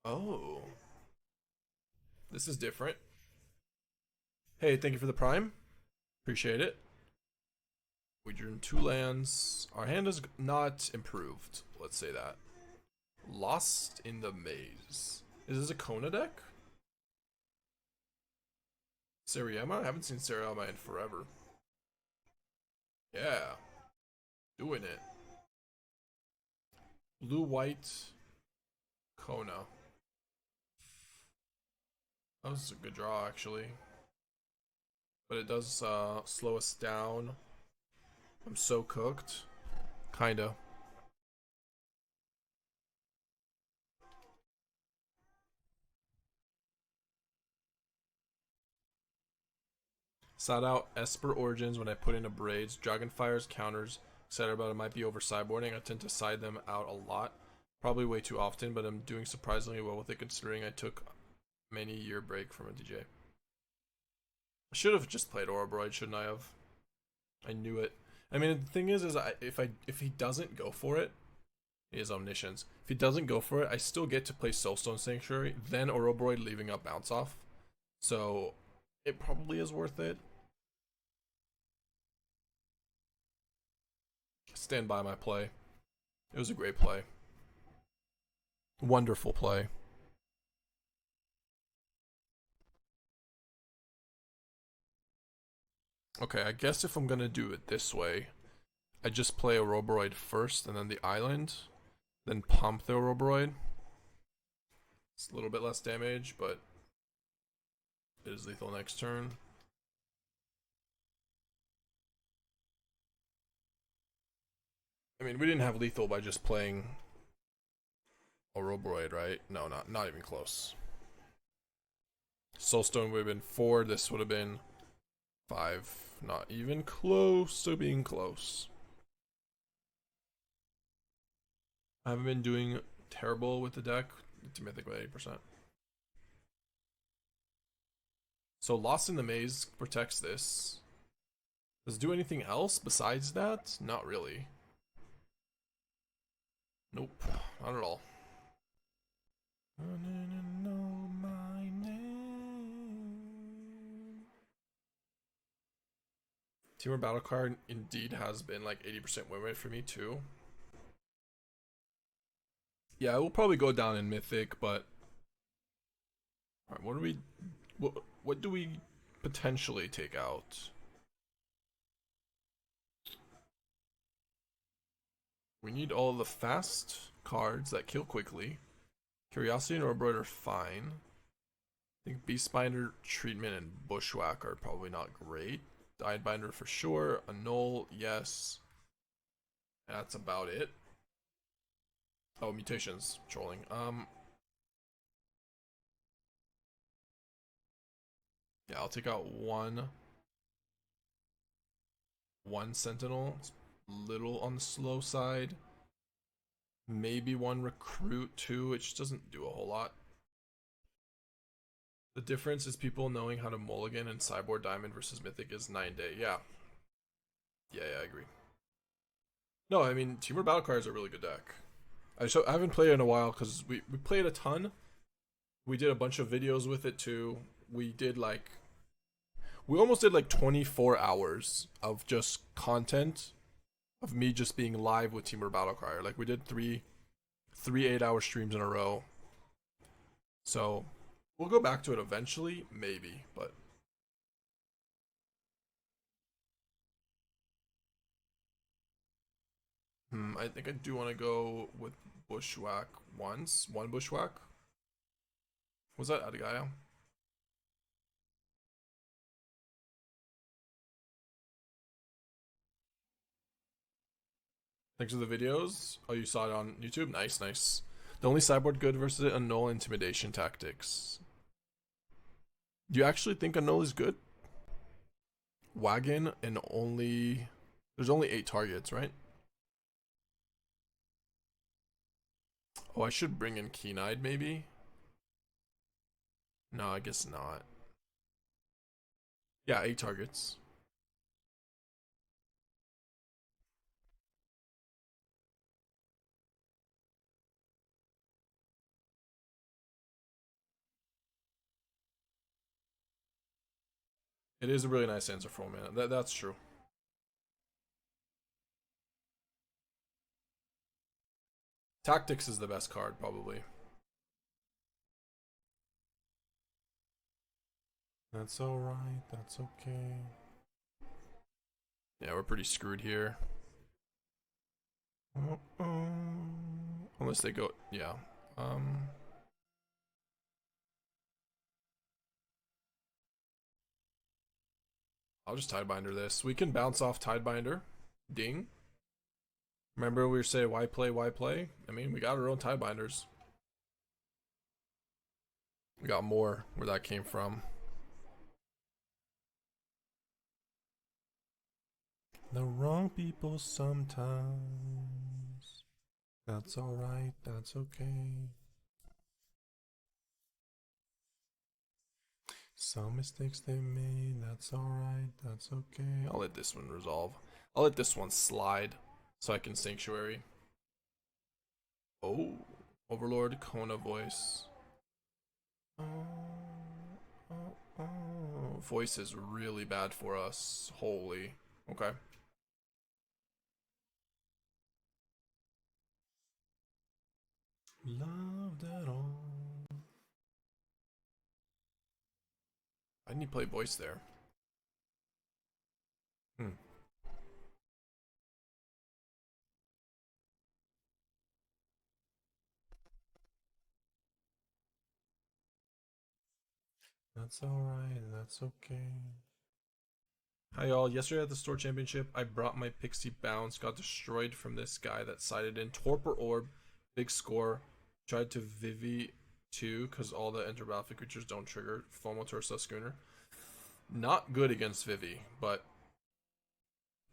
Oh. This is different. Hey, thank you for the prime. Appreciate it. We drew 2 lands. Our hand is not improved. Let's say that. Lost in the Maze. Is this a Kona deck? Seriema? I haven't seen Seriema in forever. Yeah. Doing it. Blue-white Kona. That was a good draw, actually. But it does slow us down. I'm so cooked. Kinda. Sat out Esper Origins when I put in a Braids. Dragonfire's counters, etc. But it might be over sideboarding. I tend to side them out a lot. Probably way too often, but I'm doing surprisingly well with it considering I took many year break from a DJ. I should have just played Ouroboroid, shouldn't I have? I knew it. I mean, the thing is if he doesn't go for it, he has Omniscience. If he doesn't go for it, I still get to play Soulstone Sanctuary, then Ouroboroid leaving up Bounce Off. So, it probably is worth it. Stand by my play. It was a great play. Wonderful play. Okay, I guess if I'm gonna do it this way, I just play Ouroboroid first and then the island, then pump the Ouroboroid. It's a little bit less damage, but it is lethal next turn. I mean, we didn't have lethal by just playing Ouroboroid, right? No, not even close. Soulstone would have been 4, this would have been 5. Not even close to being close. I haven't been doing terrible with the deck. It's Mythic with 80%. So Lost in the Maze protects this. Does it do anything else besides that? Not really. Nope, not at all. Temur Battle card indeed has been like 80% win rate for me too. Yeah, it will probably go down in Mythic, but alright, what do we potentially take out? We need all the fast cards that kill quickly. Curiosity and Ouroboroid are fine. I think Beastbinder, Treatment, and Bushwhack are probably not great. Tidebinder for sure. Annul, yes. That's about it. Oh, mutations. Trolling. Yeah, I'll take out one Sentinel. It's a little on the slow side. Maybe one Recruit too. It just doesn't do a whole lot. The difference is people knowing how to mulligan in Sideboard Diamond versus Mythic is 9-day. Yeah, I agree. No, I mean, Temur Battle Card is a really good deck. I haven't played it in a while because we played a ton. We did a bunch of videos with it too. We almost did like 24 hours of just content of me just being live with Temur Battle Cry. Like we did three 8-hour streams in a row. So we'll go back to it eventually, maybe, but I think I do want to go with Bushwhack once. One Bushwhack. Was that Adagaya? Thanks for the videos. Oh, you saw it on YouTube? Nice, nice. The only sideboard good versus it, Annul Intimidation Tactics. Do you actually think Annul is good? Wagon and there's only 8 targets, right? Oh, I should bring in Keen-Eyed maybe? No, I guess not. Yeah, 8 targets. It is a really nice answer for mana. That's true. Tactics is the best card, probably. That's alright, that's okay. Yeah, we're pretty screwed here. Unless they go, yeah. I'll just Tidebinder this. We can bounce off Tidebinder. Ding. Remember we were saying why play, why play? I mean, we got our own Tidebinders. We got more where that came from. The wrong people sometimes. That's alright, that's okay. Some mistakes they made, that's alright, that's okay. I'll let this one resolve. I'll let this one slide so I can Sanctuary. Oh, Overlord Kona voice. Voice is really bad for us. Holy. Okay. Loved it all. I didn't play voice there. That's alright, that's okay. Hi y'all, yesterday at the store championship, I brought my Pixie Bounce, got destroyed from this guy that sided in. Torpor Orb, big score. Tried to Vivi too, because all the enter battlefield creatures don't trigger Fomo Torso Schooner. Not good against Vivi, but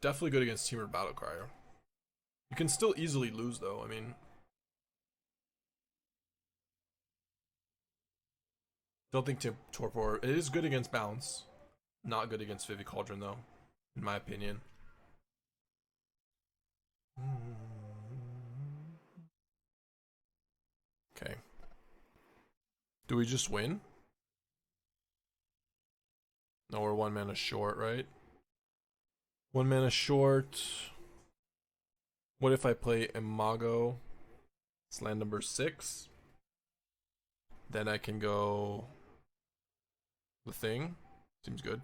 definitely good against Teamer Battlecryer. You can still easily lose though, I mean. Don't think Torpor. It is good against Bounce. Not good against Vivi Cauldron though, in my opinion. Okay. Do we just win? No, we're 1 mana short, right? 1 mana short. What if I play Imago? It's land number 6. Then I can go the thing. Seems good.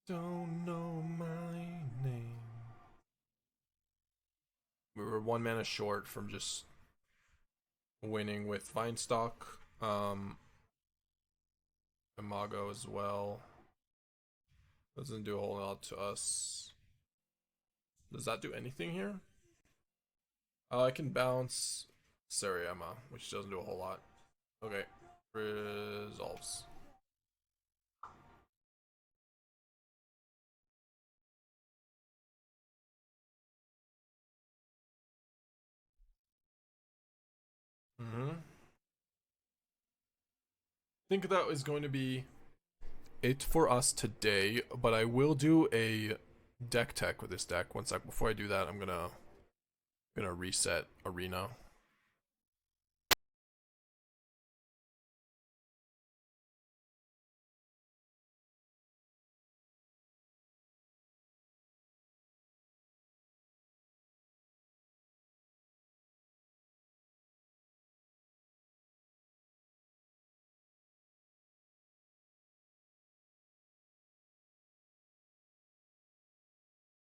Don't know my name. We were 1 mana short from just winning with Vinestalk. Imago as well. Doesn't do a whole lot to us. Does that do anything here? I can bounce Sariema, which doesn't do a whole lot. Okay, resolves. I think that is going to be it for us today, but I will do a deck tech with this deck. One sec. Before I do that, I'm gonna reset Arena.